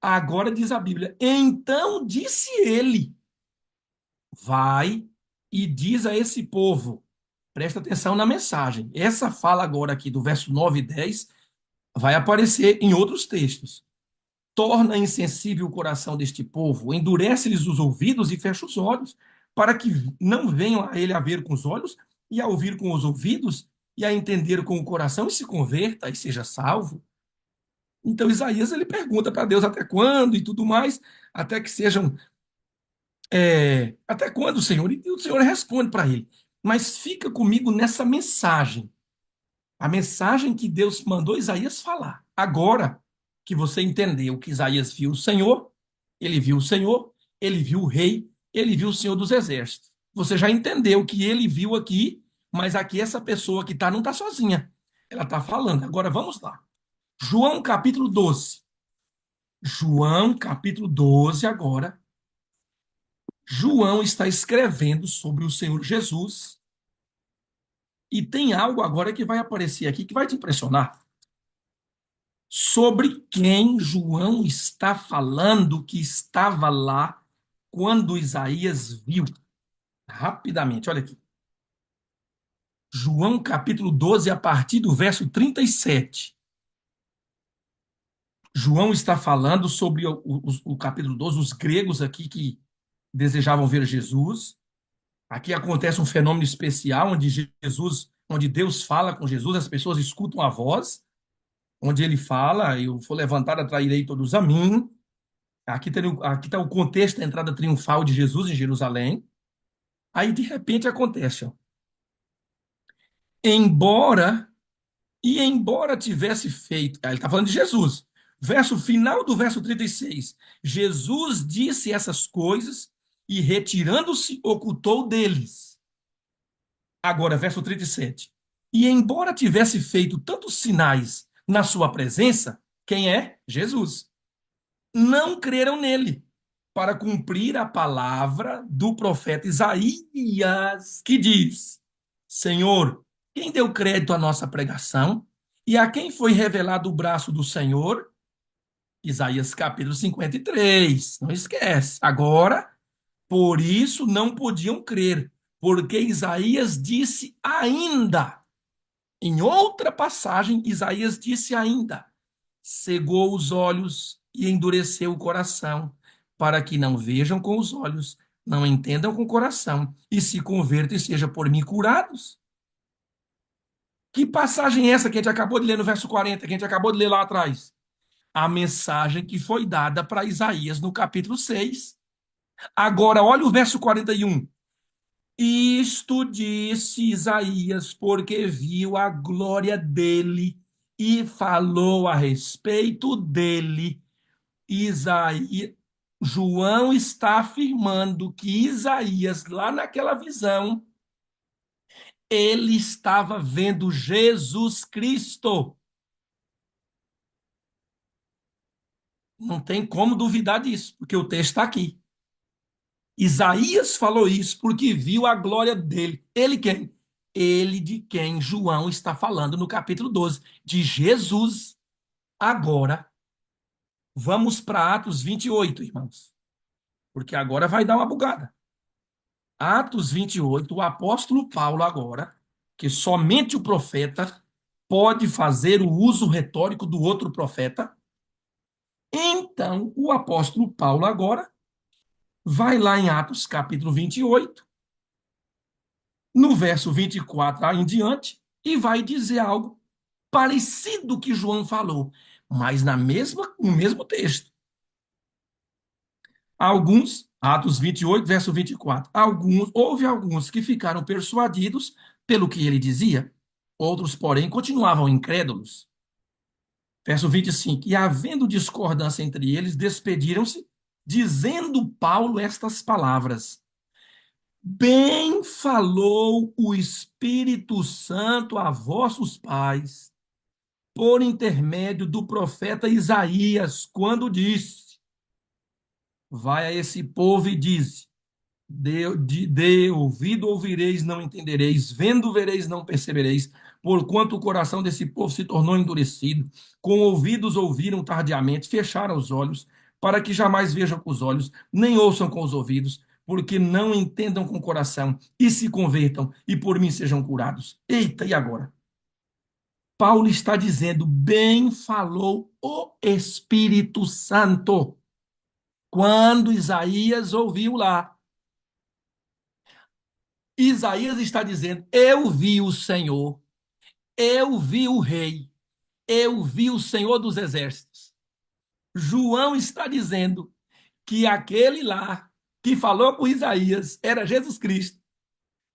Agora diz a Bíblia: então disse ele: vai e diz a esse povo. Presta atenção na mensagem. Essa fala agora aqui do verso 9 e 10 vai aparecer em outros textos. Torna insensível o coração deste povo, endurece-lhes os ouvidos e fecha os olhos, para que não venham a ele a ver com os olhos, e a ouvir com os ouvidos, e a entender com o coração, e se converta e seja salvo. Então Isaías ele pergunta para Deus até quando e tudo mais, até que sejam. Até quando, Senhor? E o Senhor responde para ele. Mas fica comigo nessa mensagem. A mensagem que Deus mandou Isaías falar. Agora que você entendeu que Isaías viu o Senhor, ele viu o Senhor, ele viu o rei, ele viu o Senhor dos exércitos. Você já entendeu que ele viu aqui, mas aqui essa pessoa que está não está sozinha. Ela está falando. Agora vamos lá. João capítulo 12. João capítulo 12 agora. João está escrevendo sobre o Senhor Jesus e tem algo agora que vai aparecer aqui que vai te impressionar. Sobre quem João está falando que estava lá quando Isaías viu. Rapidamente, olha aqui. João capítulo 12, a partir do verso 37. João está falando sobre o capítulo 12, os gregos aqui que desejavam ver Jesus. Aqui acontece um fenômeno especial onde Deus fala com Jesus, as pessoas escutam a voz, onde ele fala: eu for levantado, atrairei todos a mim. Aqui está o contexto da entrada triunfal de Jesus em Jerusalém. Aí, de repente, acontece, ó. Embora, embora tivesse feito. Aí ele está falando de Jesus. Verso final do verso 36. Jesus disse essas coisas e, retirando-se, ocultou deles. Agora, verso 37. E embora tivesse feito tantos sinais na sua presença, quem é? Jesus. Não creram nele, para cumprir a palavra do profeta Isaías, que diz: Senhor, quem deu crédito à nossa pregação? E a quem foi revelado o braço do Senhor? Isaías capítulo 53. Não esquece. Agora, por isso não podiam crer, porque Isaías disse ainda. Em outra passagem, Isaías disse ainda: cegou os olhos e endureceu o coração, para que não vejam com os olhos, não entendam com o coração, e se convertam e sejam por mim curados. Que passagem é essa que a gente acabou de ler no verso 40, que a gente acabou de ler lá atrás? A mensagem que foi dada para Isaías no capítulo 6. Agora, olha o verso 41. Isto disse Isaías, porque viu a glória dele e falou a respeito dele. Isaías, João está afirmando que Isaías, lá naquela visão, ele estava vendo Jesus Cristo. Não tem como duvidar disso, porque o texto está aqui. Isaías falou isso porque viu a glória dele. Ele quem? Ele de quem João está falando no capítulo 12, de Jesus. Agora, vamos para Atos 28, irmãos, porque agora vai dar uma bugada. Atos 28, o apóstolo Paulo agora, que somente o profeta pode fazer o uso retórico do outro profeta. Então, o apóstolo Paulo agora vai lá em Atos capítulo 28, no verso 24 em diante, e vai dizer algo parecido que João falou, mas no mesmo texto. Atos 28, verso 24. Houve alguns que ficaram persuadidos pelo que ele dizia, outros, porém, continuavam incrédulos. Verso 25. E havendo discordância entre eles, despediram-se, dizendo Paulo estas palavras: Bem falou o Espírito Santo a vossos pais, por intermédio do profeta Isaías, quando disse: Vai a esse povo e diz: de ouvido ouvireis, não entendereis, vendo vereis, não percebereis, porquanto o coração desse povo se tornou endurecido, com ouvidos ouviram tardiamente, fecharam os olhos, para que jamais vejam com os olhos, nem ouçam com os ouvidos, porque não entendam com o coração, e se convertam, e por mim sejam curados. Eita, e agora? Paulo está dizendo, bem falou o Espírito Santo, quando Isaías ouviu lá. Isaías está dizendo: Eu vi o Senhor, eu vi o Rei, eu vi o Senhor dos Exércitos. João está dizendo que aquele lá que falou com Isaías era Jesus Cristo.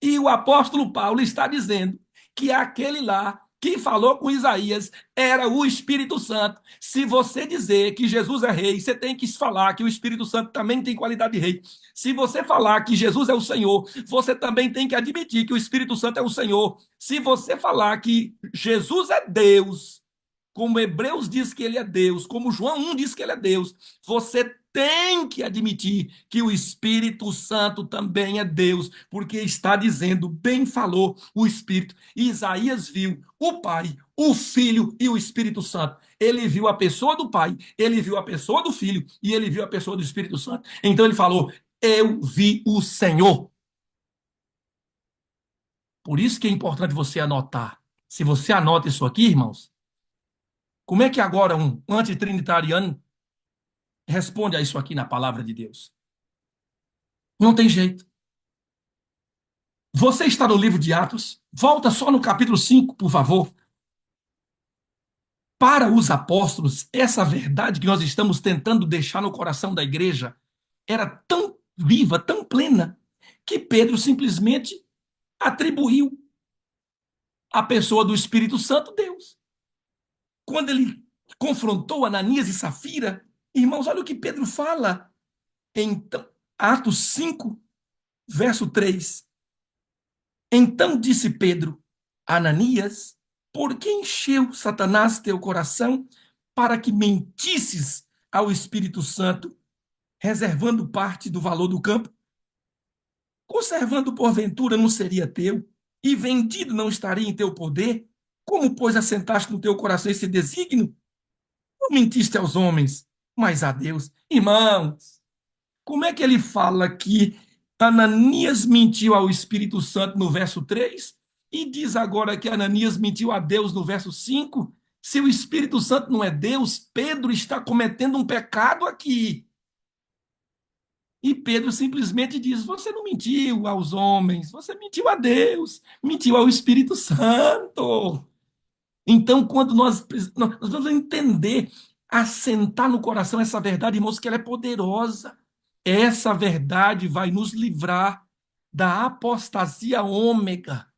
E o apóstolo Paulo está dizendo que aquele lá que falou com Isaías era o Espírito Santo. Se você dizer que Jesus é rei, você tem que falar que o Espírito Santo também tem qualidade de rei. Se você falar que Jesus é o Senhor, você também tem que admitir que o Espírito Santo é o Senhor. Se você falar que Jesus é Deus, como Hebreus diz que ele é Deus, como João 1 diz que ele é Deus, você tem que admitir que o Espírito Santo também é Deus, porque está dizendo, bem falou o Espírito. Isaías viu o Pai, o Filho e o Espírito Santo. Ele viu a pessoa do Pai, ele viu a pessoa do Filho e ele viu a pessoa do Espírito Santo. Então ele falou: Eu vi o Senhor. Por isso que é importante você anotar. Se você anota isso aqui, irmãos, como é que agora um antitrinitariano responde a isso aqui na palavra de Deus? Não tem jeito. Você está no livro de Atos, volta só no capítulo 5, por favor. Para os apóstolos, essa verdade que nós estamos tentando deixar no coração da igreja era tão viva, tão plena, que Pedro simplesmente atribuiu à pessoa do Espírito Santo Deus. Quando ele confrontou Ananias e Safira, irmãos, olha o que Pedro fala. Então, Atos 5, verso 3. Então disse Pedro: Ananias, por que encheu Satanás teu coração para que mentisses ao Espírito Santo, reservando parte do valor do campo? Conservando porventura não seria teu, e vendido não estaria em teu poder? Como, pois, assentaste no teu coração esse desígnio? Não mentiste aos homens, mas a Deus. Irmãos, como é que ele fala que Ananias mentiu ao Espírito Santo no verso 3 e diz agora que Ananias mentiu a Deus no verso 5? Se o Espírito Santo não é Deus, Pedro está cometendo um pecado aqui. E Pedro simplesmente diz: Você não mentiu aos homens, você mentiu a Deus, mentiu ao Espírito Santo. Então, quando nós vamos entender, assentar no coração essa verdade, irmãos, que ela é poderosa. Essa verdade vai nos livrar da apostasia ômega.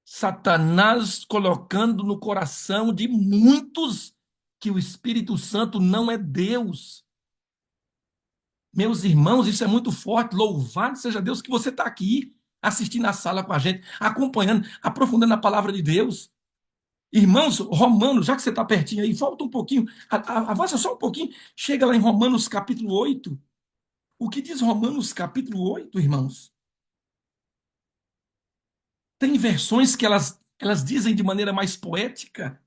Satanás colocando no coração de muitos que o Espírito Santo não é Deus. Meus irmãos, isso é muito forte. Louvado seja Deus que você está aqui, assistindo a sala com a gente, acompanhando, aprofundando a palavra de Deus. Irmãos, Romanos, já que você está pertinho aí, volta um pouquinho, avança só um pouquinho, chega lá em Romanos capítulo 8. O que diz Romanos capítulo 8, irmãos? Tem versões que elas dizem de maneira mais poética,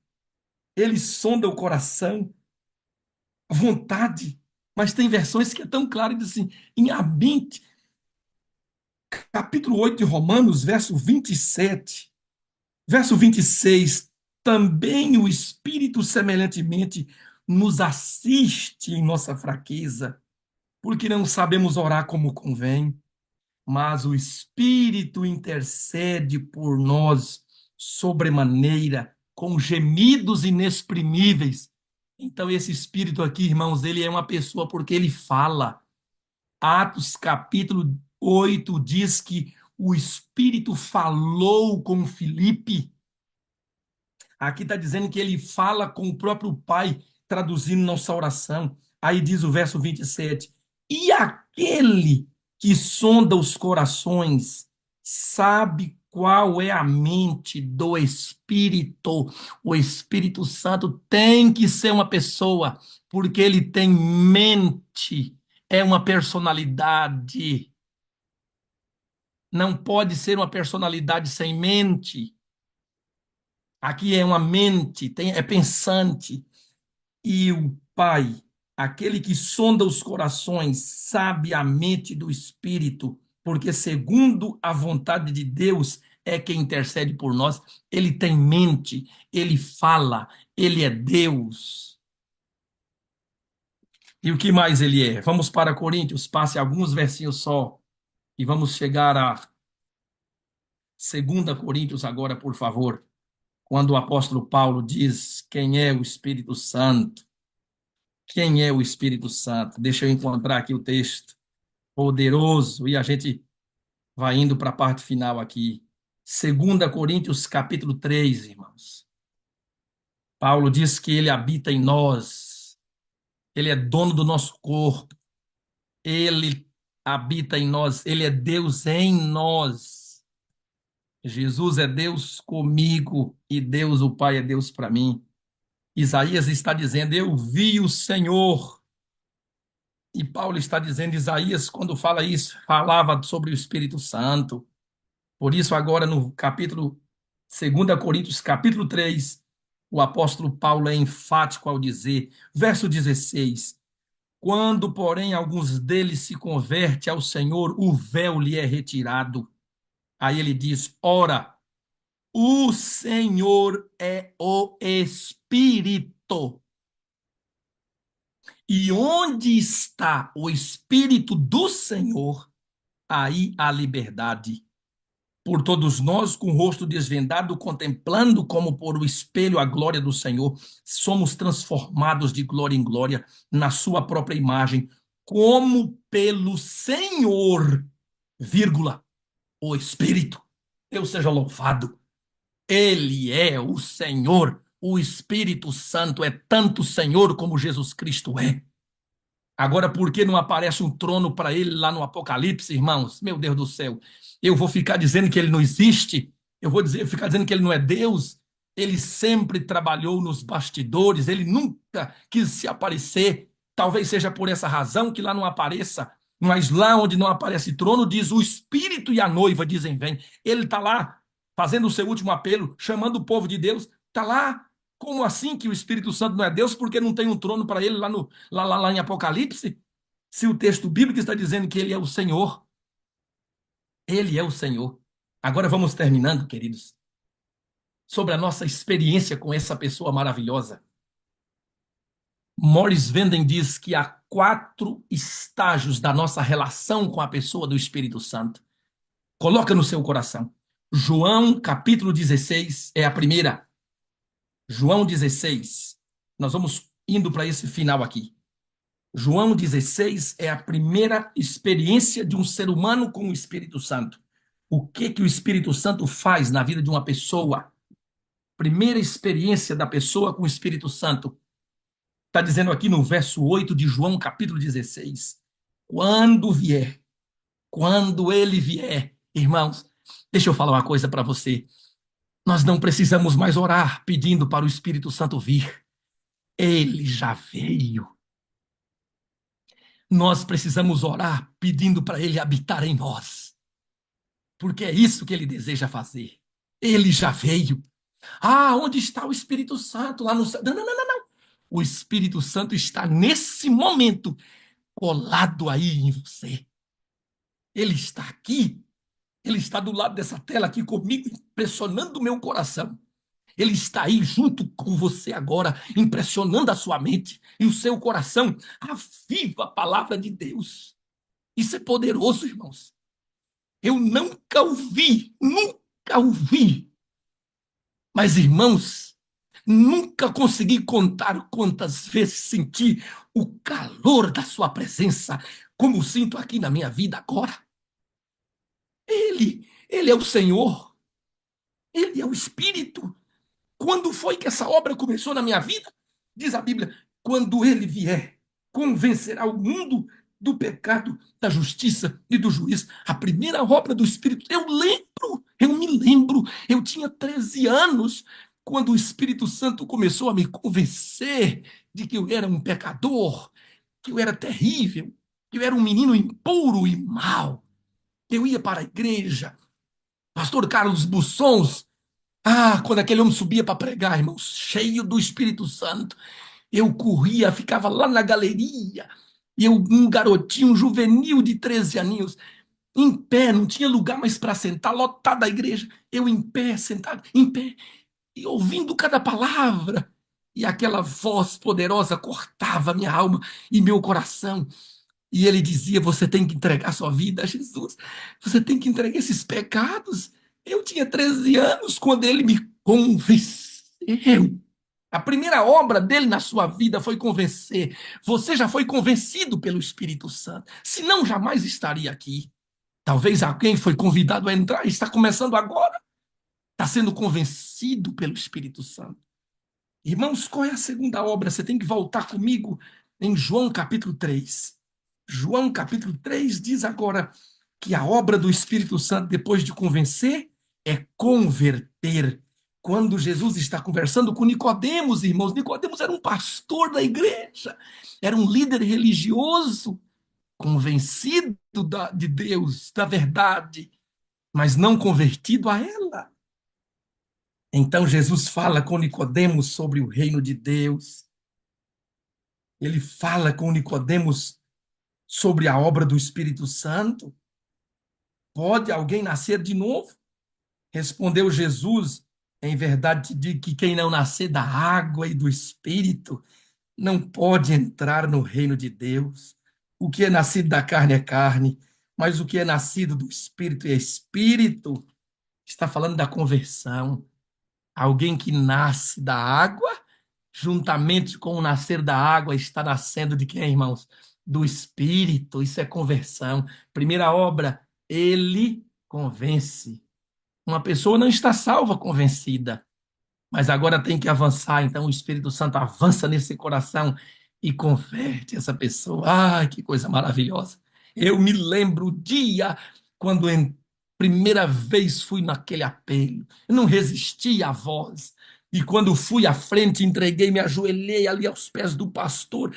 ele sonda o coração, a vontade, mas tem versões que é tão claro e diz assim, em a mente, capítulo 8 de Romanos, verso 27, verso 26, também o Espírito semelhantemente nos assiste em nossa fraqueza, porque não sabemos orar como convém, mas o Espírito intercede por nós sobremaneira, com gemidos inexprimíveis. Então, esse Espírito aqui, irmãos, ele é uma pessoa porque ele fala. Atos capítulo 8 diz que o Espírito falou com Filipe. Aqui está dizendo que ele fala com o próprio Pai, traduzindo nossa oração. Aí diz o verso 27, e aquele que sonda os corações sabe qual é a mente do Espírito. O Espírito Santo tem que ser uma pessoa, porque ele tem mente, é uma personalidade. Não pode ser uma personalidade sem mente. Aqui é uma mente, é pensante. E o Pai, aquele que sonda os corações, sabe a mente do Espírito, porque segundo a vontade de Deus é quem intercede por nós. Ele tem mente, ele fala, ele é Deus. E o que mais ele é? Vamos para Coríntios, passe alguns versinhos só e vamos chegar a 2 Coríntios agora, por favor. Quando o apóstolo Paulo diz quem é o Espírito Santo. Quem é o Espírito Santo? Deixa eu encontrar aqui o texto poderoso e a gente vai indo para a parte final aqui. 2 capítulo 3, irmãos. Paulo diz que ele habita em nós, ele é dono do nosso corpo, ele habita em nós, ele é Deus em nós. Jesus é Deus comigo e Deus, o Pai, é Deus para mim. Isaías está dizendo: eu vi o Senhor. E Paulo está dizendo, Isaías, quando fala isso, falava sobre o Espírito Santo. Por isso, agora no capítulo 2 Coríntios, capítulo 3, o apóstolo Paulo é enfático ao dizer, verso 16: quando, porém, alguns deles se converte ao Senhor, o véu lhe é retirado. Aí ele diz: ora, o Senhor é o Espírito. E onde está o Espírito do Senhor, aí há liberdade. Por todos nós, com o rosto desvendado, contemplando como por o espelho a glória do Senhor, somos transformados de glória em glória na sua própria imagem, como pelo Senhor, vírgula, o Espírito. Deus seja louvado. Ele é o Senhor. O Espírito Santo é tanto Senhor como Jesus Cristo é. Agora, por que não aparece um trono para ele lá no Apocalipse, irmãos? Meu Deus do céu. Eu vou ficar dizendo que ele não existe? Eu vou ficar dizendo que ele não é Deus? Ele sempre trabalhou nos bastidores, ele nunca quis se aparecer. Talvez seja por essa razão que lá não apareça. Mas lá onde não aparece trono, diz o Espírito e a noiva dizem vem. Ele está lá fazendo o seu último apelo, chamando o povo de Deus. Está lá. Como assim que o Espírito Santo não é Deus? Porque não tem um trono para ele lá em Apocalipse? Se o texto bíblico está dizendo que ele é o Senhor, ele é o Senhor. Agora vamos terminando, queridos, sobre a nossa experiência com essa pessoa maravilhosa. Morris Venden diz que há 4 estágios da nossa relação com a pessoa do Espírito Santo. Coloca no seu coração. João, capítulo 16, é a primeira. João 16. Nós vamos indo para esse final aqui. João 16 é a primeira experiência de um ser humano com o Espírito Santo. O que o Espírito Santo faz na vida de uma pessoa? Primeira experiência da pessoa com o Espírito Santo. Está dizendo aqui no verso 8 de João, capítulo 16. Quando ele vier, irmãos, deixa eu falar uma coisa para você. Nós não precisamos mais orar pedindo para o Espírito Santo vir. Ele já veio. Nós precisamos orar pedindo para ele habitar em nós, porque é isso que ele deseja fazer. Ele já veio. Ah, onde está o Espírito Santo? Lá no céu. Não, não, não, não, não. O Espírito Santo está nesse momento colado aí em você. Ele está aqui. Ele está do lado dessa tela aqui comigo, impressionando o meu coração. Ele está aí junto com você agora, impressionando a sua mente e o seu coração. A viva palavra de Deus. Isso é poderoso, irmãos. Eu nunca ouvi. Mas, irmãos, nunca consegui contar quantas vezes senti o calor da sua presença, como sinto aqui na minha vida agora. Ele é o Senhor, ele é o Espírito. Quando foi que essa obra começou na minha vida? Diz a Bíblia, quando ele vier, convencerá o mundo do pecado, da justiça e do juízo. A primeira obra do Espírito, eu me lembro, eu tinha 13 anos, quando o Espírito Santo começou a me convencer de que eu era um pecador, que eu era terrível, que eu era um menino impuro e mau. Eu ia para a igreja, pastor Carlos Bussons. Ah, quando aquele homem subia para pregar, irmãos, cheio do Espírito Santo, eu corria, ficava lá na galeria, e eu, um garotinho, um juvenil de 13 aninhos, em pé, não tinha lugar mais para sentar, lotada a igreja, eu em pé, sentado, em pé, e ouvindo cada palavra, e aquela voz poderosa cortava minha alma e meu coração, e ele dizia: você tem que entregar sua vida a Jesus, você tem que entregar esses pecados. Eu tinha 13 anos quando ele me convenceu. A primeira obra dele na sua vida foi convencer. Você já foi convencido pelo Espírito Santo, senão jamais estaria aqui. Talvez alguém foi convidado a entrar e está começando agora, está sendo convencido pelo Espírito Santo. Irmãos, qual é a segunda obra? Você tem que voltar comigo em João capítulo 3. João capítulo 3 diz agora que a obra do Espírito Santo, depois de convencer, é converter. Quando Jesus está conversando com Nicodemos, irmãos, Nicodemos era um pastor da igreja, era um líder religioso, convencido de Deus, da verdade, mas não convertido a ela. Então Jesus fala com Nicodemos sobre o reino de Deus. Ele fala com Nicodemos sobre a obra do Espírito Santo. Pode alguém nascer de novo? Respondeu Jesus: em verdade te digo que quem não nascer da água e do Espírito não pode entrar no reino de Deus. O que é nascido da carne é carne, mas o que é nascido do Espírito é Espírito. Está falando da conversão. Alguém que nasce da água, juntamente com o nascer da água, está nascendo de quem, irmãos? Do Espírito. Isso é conversão. Primeira obra, ele convence. Uma pessoa não está salva convencida, mas agora tem que avançar. Então o Espírito Santo avança nesse coração e converte essa pessoa. Ai, que coisa maravilhosa. Eu me lembro o dia quando primeira vez fui naquele apelo. Eu não resisti à voz. E quando fui à frente, entreguei, me ajoelhei ali aos pés do pastor,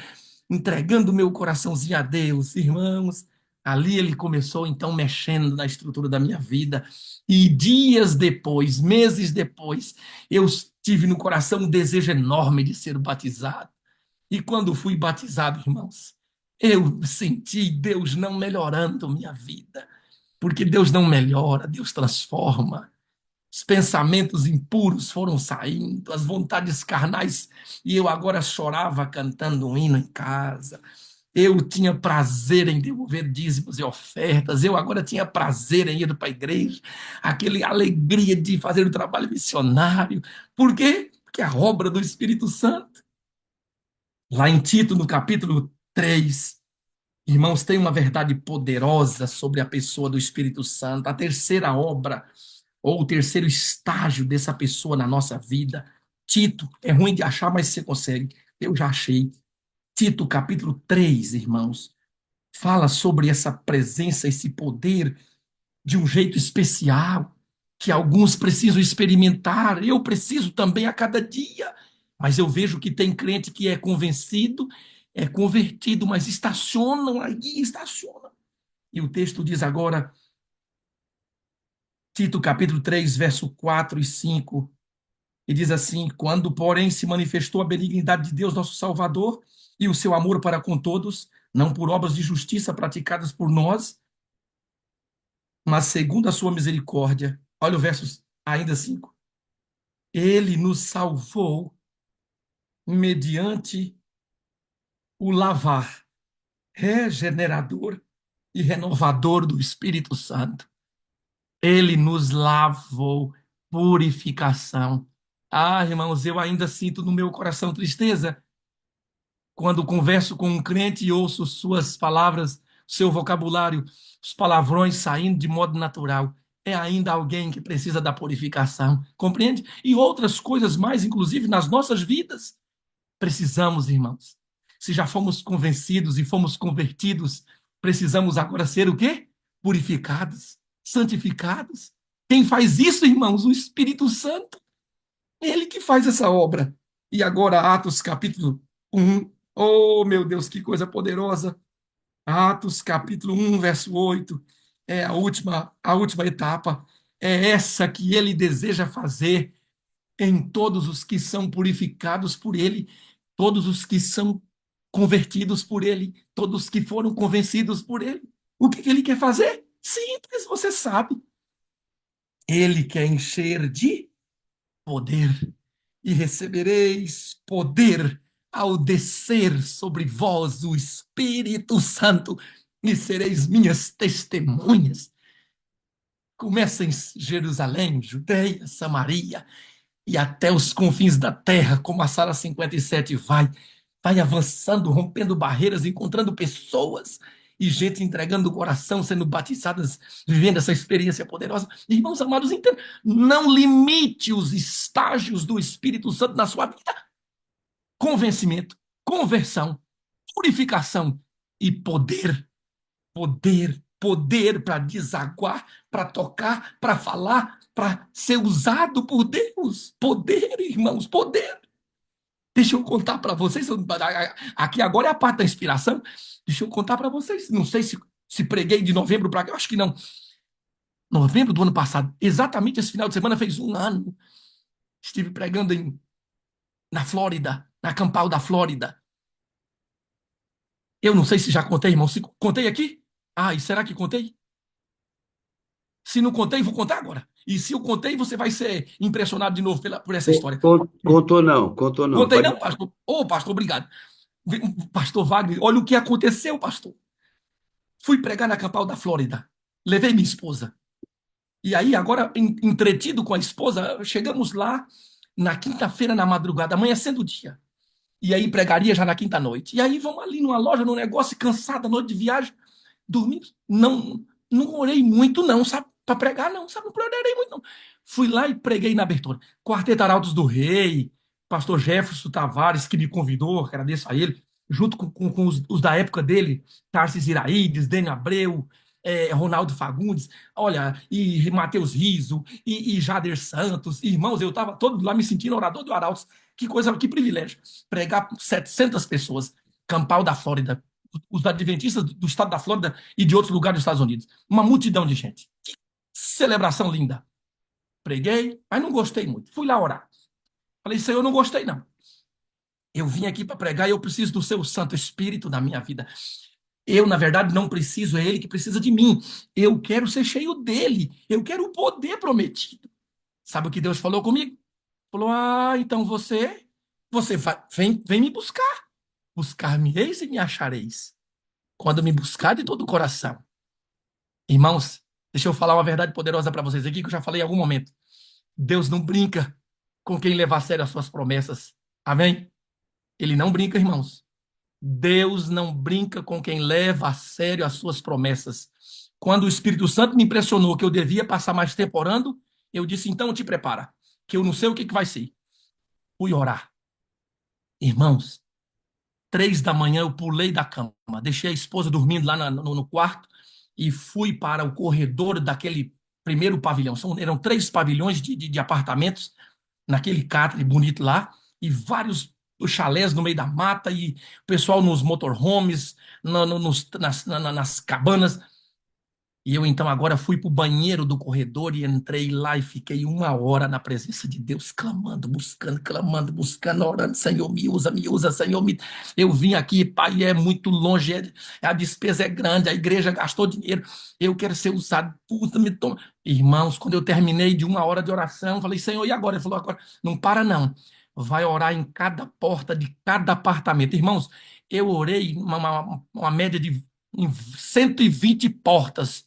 entregando meu coraçãozinho a Deus. Irmãos, ali ele começou então mexendo na estrutura da minha vida. E dias depois, meses depois, eu tive no coração um desejo enorme de ser batizado. E quando fui batizado, irmãos, eu senti Deus não melhorando minha vida. Porque Deus não melhora, Deus transforma. Os pensamentos impuros foram saindo, as vontades carnais, e eu agora chorava cantando um hino em casa. Eu tinha prazer em devolver dízimos e ofertas, eu agora tinha prazer em ir para a igreja, aquela alegria de fazer o trabalho missionário. Por quê? Porque é a obra do Espírito Santo. Lá em Tito, no capítulo 3, irmãos, tem uma verdade poderosa sobre a pessoa do Espírito Santo. A terceira obra, ou o terceiro estágio dessa pessoa na nossa vida. Tito, é ruim de achar, mas você consegue. Eu já achei. Tito, capítulo 3, irmãos, fala sobre essa presença, esse poder de um jeito especial. que alguns precisam experimentar, eu preciso também a cada dia. Mas eu vejo que tem crente que é convencido, é convertido, mas estacionam aí, estacionam. E o texto diz agora, Tito capítulo 3, verso 4 e 5, e diz assim: quando, porém, se manifestou a benignidade de Deus, nosso Salvador, e o seu amor para com todos, não por obras de justiça praticadas por nós, mas segundo a sua misericórdia. Olha o verso ainda 5. Ele nos salvou mediante o lavar regenerador e renovador do Espírito Santo. Ele nos lavou, purificação. Ah, irmãos, eu ainda sinto no meu coração tristeza quando converso com um crente e ouço suas palavras, seu vocabulário, os palavrões saindo de modo natural. É ainda alguém que precisa da purificação, compreende? E outras coisas mais, inclusive nas nossas vidas. Precisamos, irmãos. Se já fomos convencidos e fomos convertidos, precisamos agora ser o quê? Purificados, santificados. Quem faz isso, irmãos? O Espírito Santo. Ele que faz essa obra. E agora, Atos capítulo 1. Oh, meu Deus, que coisa poderosa. Atos capítulo 1, verso 8. É a última etapa. É essa que ele deseja fazer em todos os que são purificados por ele, todos os que são convertidos por ele, todos os que foram convencidos por ele. O que ele quer fazer? Simples, você sabe. Ele quer encher de poder, e recebereis poder ao descer sobre vós o Espírito Santo, e sereis minhas testemunhas. Começa em Jerusalém, Judeia, Samaria, e até os confins da terra, como a Sala 57 vai avançando, rompendo barreiras, encontrando pessoas e gente entregando o coração, sendo batizadas, vivendo essa experiência poderosa. Irmãos amados, entenda, não limite os estágios do Espírito Santo na sua vida. Convencimento, conversão, purificação e poder. Poder para desaguar, para tocar, para falar, para ser usado por Deus. Poder, irmãos, poder. Deixa eu contar para vocês. Aqui agora é a parte da inspiração. Deixa eu contar para vocês. Não sei se preguei de novembro para cá, eu acho que não. Novembro do ano passado, exatamente esse final de semana fez um ano. Estive pregando na Flórida, na Campal da Flórida. Eu não sei se já contei, irmão. Se contei aqui? Ah, e será que contei? Se não contei, vou contar agora. E se eu contei, você vai ser impressionado de novo por essa história. Contou não, contou não. Contei Pode. não, pastor? Ô, pastor, obrigado. Pastor Wagner, olha o que aconteceu, pastor. Fui pregar na capital da Flórida. Levei minha esposa. E aí, agora, entretido com a esposa, chegamos lá na quinta-feira, na madrugada, amanhecendo o dia. E aí, pregaria já na quinta-noite. E aí, vamos ali numa loja, num negócio, cansada, noite de viagem, dormindo. Não orei muito, não, sabe? Para pregar, não, sabe? Não orei muito, não. Fui lá e preguei na abertura. Quarteto Arautos do Rei, pastor Jefferson Tavares, que me convidou, agradeço a ele, junto com os da época dele, Tarsis Iraídes, Dênio Abreu, Ronaldo Fagundes, olha, e Matheus Riso, e Jader Santos, irmãos, eu estava todo lá me sentindo orador do Arautos. Que coisa, que privilégio. Pregar 700 pessoas, Campal da Flórida, os adventistas do estado da Flórida e de outros lugares dos Estados Unidos. Uma multidão de gente. Que celebração linda. Preguei, mas não gostei muito. Fui lá orar. Falei, Senhor, eu não gostei, não. Eu vim aqui para pregar e eu preciso do seu Santo Espírito na minha vida. Eu, na verdade, não preciso, é Ele que precisa de mim. Eu quero ser cheio dele. Eu quero o poder prometido. Sabe o que Deus falou comigo? Falou, então você vem me buscar. Buscar-me-eis e me achareis. Quando me buscar de todo o coração. Irmãos, deixa eu falar uma verdade poderosa para vocês aqui, que eu já falei em algum momento. Deus não brinca com quem leva a sério as suas promessas. Amém? Ele não brinca, irmãos. Deus não brinca com quem leva a sério as suas promessas. Quando o Espírito Santo me impressionou que eu devia passar mais tempo orando, eu disse, então te prepara, que eu não sei o que vai ser. Fui orar. Irmãos, 3 da manhã eu pulei da cama, deixei a esposa dormindo lá no quarto e fui para o corredor daquele primeiro pavilhão. Eram 3 pavilhões de apartamentos naquele catre bonito lá, e vários chalés no meio da mata, e o pessoal nos motorhomes, nas cabanas. E eu então agora fui para o banheiro do corredor e entrei lá e fiquei 1 hora na presença de Deus, clamando, buscando, orando, Senhor, me usa, Senhor, me... Eu vim aqui, pai, é muito longe, a despesa é grande, a igreja gastou dinheiro, eu quero ser usado, puta, me toma. Irmãos, quando eu terminei de 1 hora de oração, eu falei, Senhor, e agora? Ele falou, agora, não para não, vai orar em cada porta de cada apartamento. Irmãos, eu orei uma média de em 120 portas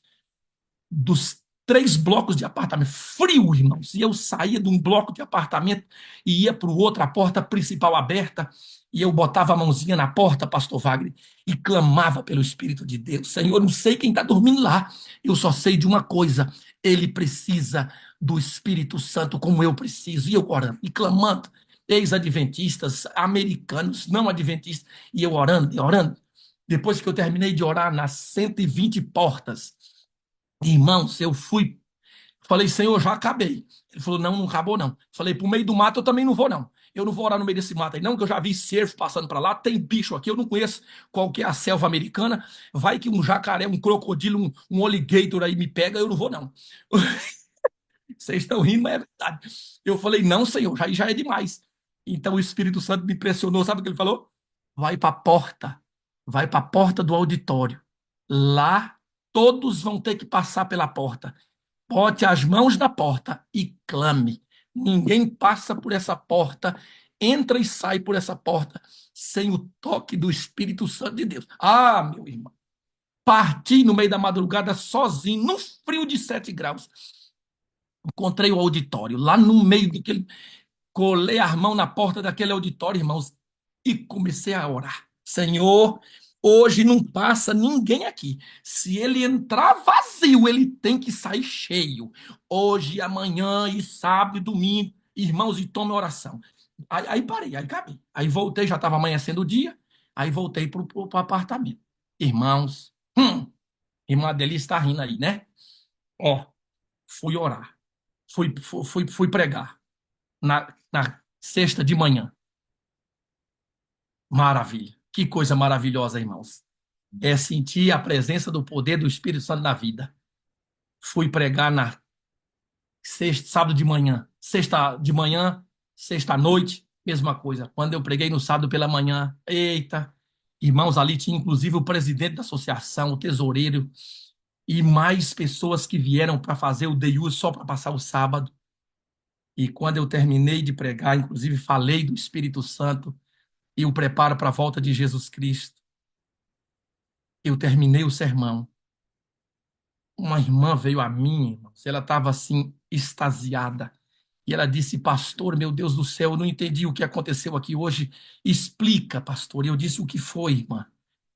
dos 3 blocos de apartamento. Frio, irmãos. E eu saía de um bloco de apartamento e ia para o outro, a porta principal aberta, e eu botava a mãozinha na porta, pastor Wagner, e clamava pelo Espírito de Deus. Senhor, não sei quem está dormindo lá, eu só sei de uma coisa, ele precisa do Espírito Santo como eu preciso. E eu orando e clamando, ex-adventistas, americanos, não adventistas, e eu orando e orando. Depois que eu terminei de orar nas 120 portas, irmãos, eu fui, falei, Senhor, já acabei. Ele falou, não, não acabou não. Falei, pro meio do mato eu também não vou não. Eu não vou orar no meio desse mato aí não, que eu já vi cervo passando para lá, tem bicho aqui, eu não conheço qual que é a selva americana. Vai que um jacaré, um crocodilo, um alligator aí me pega, eu não vou não. Vocês estão rindo, mas é verdade. Eu falei, não, Senhor, já é demais. Então o Espírito Santo me pressionou, sabe o que ele falou? Vai para a porta, vai para a porta do auditório. Lá todos vão ter que passar pela porta. Bote as mãos na porta e clame. Ninguém passa por essa porta, entra e sai por essa porta sem o toque do Espírito Santo de Deus. Ah, meu irmão, parti no meio da madrugada sozinho, num frio de 7 graus. Encontrei o auditório lá no meio daquele. Colei a mão na porta daquele auditório, irmãos, e comecei a orar. Senhor, hoje não passa ninguém aqui. Se ele entrar vazio, ele tem que sair cheio. Hoje, amanhã e sábado e domingo, irmãos, e tome oração. Aí parei, aí acabei. Aí voltei, já estava amanhecendo o dia, aí voltei para o apartamento. Irmãos, irmã Adelice está rindo aí, né? Ó, fui orar, fui pregar na sexta de manhã. Maravilha. Que coisa maravilhosa, irmãos. É sentir a presença do poder do Espírito Santo na vida. Fui pregar na sexta, sábado de manhã. Sexta de manhã, sexta à noite, mesma coisa. Quando eu preguei no sábado pela manhã, eita, irmãos, ali tinha inclusive o presidente da associação, o tesoureiro, e mais pessoas que vieram para fazer o DU só para passar o sábado. E quando eu terminei de pregar, inclusive falei do Espírito Santo e o preparo para a volta de Jesus Cristo. Eu terminei o sermão. Uma irmã veio a mim, irmãos, ela estava assim, extasiada. E ela disse, pastor, meu Deus do céu, eu não entendi o que aconteceu aqui hoje. Explica, pastor. E eu disse, o que foi, irmã?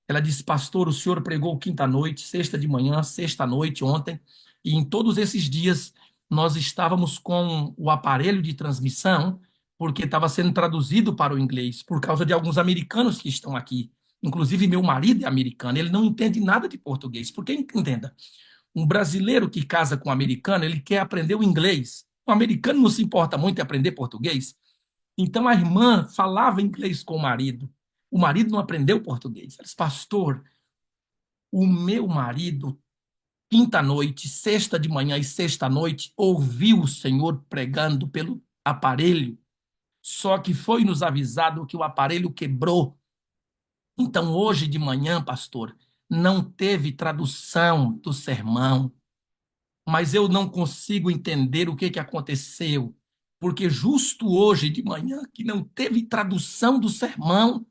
Ela disse, pastor, o senhor pregou quinta-noite, sexta de manhã, sexta-noite, ontem, e em todos esses dias nós estávamos com o aparelho de transmissão, porque estava sendo traduzido para o inglês, por causa de alguns americanos que estão aqui. Inclusive, meu marido é americano, ele não entende nada de português. Porque, entenda, um brasileiro que casa com um americano, ele quer aprender o inglês. O americano não se importa muito em aprender português. Então, a irmã falava inglês com o marido. O marido não aprendeu português. Ela disse, pastor, o meu marido, quinta-noite, sexta de manhã e sexta-noite, ouviu o Senhor pregando pelo aparelho, só que foi nos avisado que o aparelho quebrou. Então, hoje de manhã, pastor, não teve tradução do sermão, mas eu não consigo entender o que aconteceu, porque justo hoje de manhã, que não teve tradução do sermão,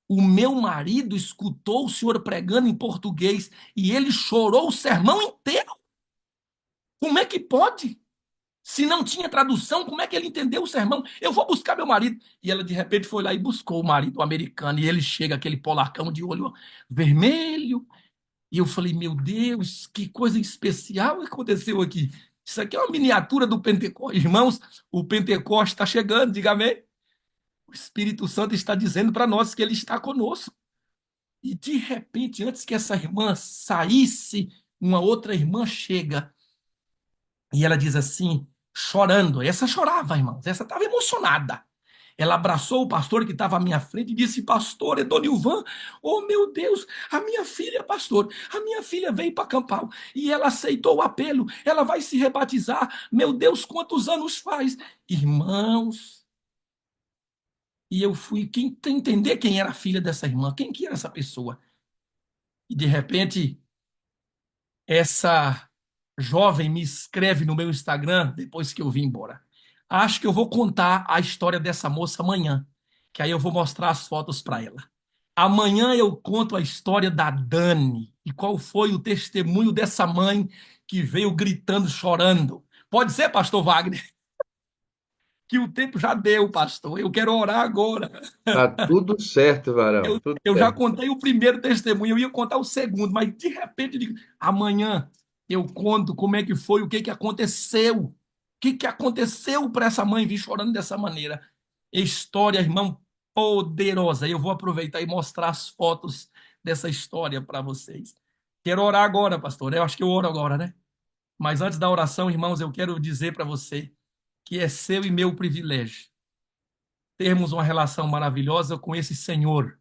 o meu marido escutou o senhor pregando em português e ele chorou o sermão inteiro. Como é que pode? Se não tinha tradução, como é que ele entendeu o sermão? Eu vou buscar meu marido. E ela, de repente, foi lá e buscou o marido americano. E ele chega, aquele polacão de olho vermelho. E eu falei, meu Deus, que coisa especial aconteceu aqui. Isso aqui é uma miniatura do Pentecostes. Irmãos, o Pentecostes está chegando, diga amém. O Espírito Santo está dizendo para nós que ele está conosco. E de repente, antes que essa irmã saísse, uma outra irmã chega E ela diz assim, chorando. Essa chorava, irmãos. Essa estava emocionada. Ela abraçou o pastor que estava à minha frente e disse: Pastor, é Dona Ilvan, oh meu Deus, a minha filha, pastor, a minha filha veio para Campal e ela aceitou o apelo, ela vai se rebatizar. Meu Deus, quantos anos faz? Irmãos, e eu fui entender quem era a filha dessa irmã, quem que era essa pessoa. E de repente, essa jovem me escreve no meu Instagram depois que eu vim embora. Acho que eu vou contar a história dessa moça amanhã, que aí eu vou mostrar as fotos para ela. Amanhã eu conto a história da Dani e qual foi o testemunho dessa mãe que veio gritando, chorando. Pode ser, pastor Wagner? Que o tempo já deu, pastor. Eu quero orar agora. Tá tudo certo, varão, Eu, tudo eu já certo. contei o primeiro testemunho, eu ia contar o segundo, mas de repente eu digo, amanhã eu conto como é que foi, o que que aconteceu. O que que aconteceu para essa mãe vir chorando dessa maneira? História, irmão, poderosa. Eu vou aproveitar e mostrar as fotos dessa história para vocês. Quero orar agora, pastor. Eu acho que eu oro agora, né? Mas antes da oração, irmãos, eu quero dizer para você que é seu e meu privilégio termos uma relação maravilhosa com esse Senhor,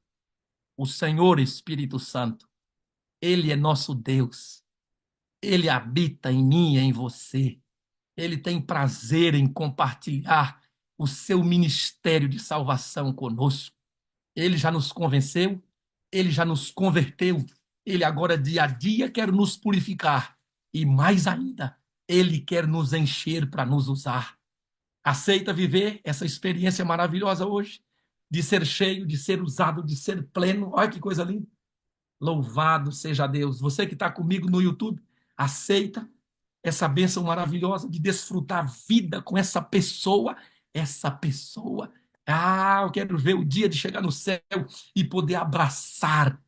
o Senhor Espírito Santo. Ele é nosso Deus. Ele habita em mim e em você. Ele tem prazer em compartilhar o seu ministério de salvação conosco. Ele já nos convenceu, ele já nos converteu. Ele agora, dia a dia, quer nos purificar. E mais ainda, ele quer nos encher para nos usar. Aceita viver essa experiência maravilhosa hoje? De ser cheio, de ser usado, de ser pleno. Olha que coisa linda. Louvado seja Deus. Você que está comigo no YouTube, aceita essa bênção maravilhosa de desfrutar a vida com essa pessoa. Essa pessoa. Ah, eu quero ver o dia de chegar no céu e poder abraçar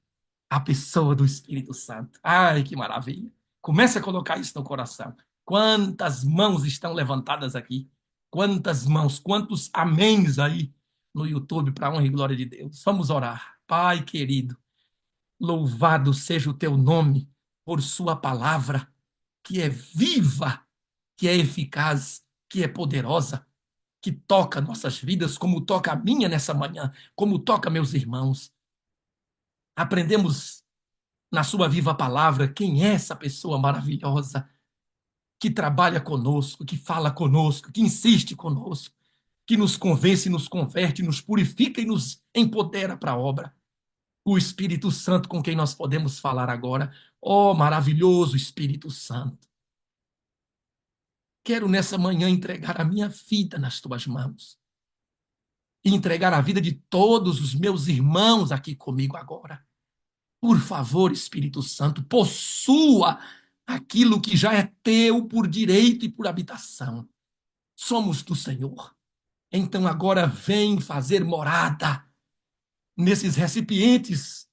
a pessoa do Espírito Santo. Ai, que maravilha. Comece a colocar isso no coração. Quantas mãos estão levantadas aqui? Quantas mãos, quantos améns aí no YouTube para a honra e glória de Deus. Vamos orar. Pai querido, louvado seja o teu nome por sua palavra, que é viva, que é eficaz, que é poderosa, que toca nossas vidas, como toca a minha nessa manhã, como toca meus irmãos. Aprendemos na sua viva palavra quem é essa pessoa maravilhosa que trabalha conosco, que fala conosco, que insiste conosco, que nos convence, nos converte, nos purifica e nos empodera para a obra. O Espírito Santo com quem nós podemos falar agora. Oh, maravilhoso Espírito Santo. Quero nessa manhã entregar a minha vida nas tuas mãos e entregar a vida de todos os meus irmãos aqui comigo agora. Por favor, Espírito Santo, possua aquilo que já é teu por direito e por habitação. Somos do Senhor. Então agora vem fazer morada nesses recipientes,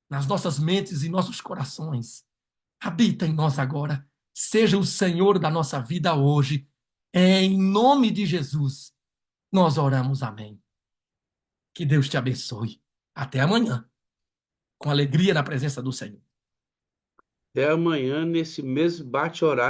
nas nossas mentes e nossos corações. Habita em nós agora. Seja o Senhor da nossa vida hoje. É em nome de Jesus nós oramos. Amém. Que Deus te abençoe. Até amanhã, com alegria na presença do Senhor. Até amanhã, nesse mesmo bate-horário.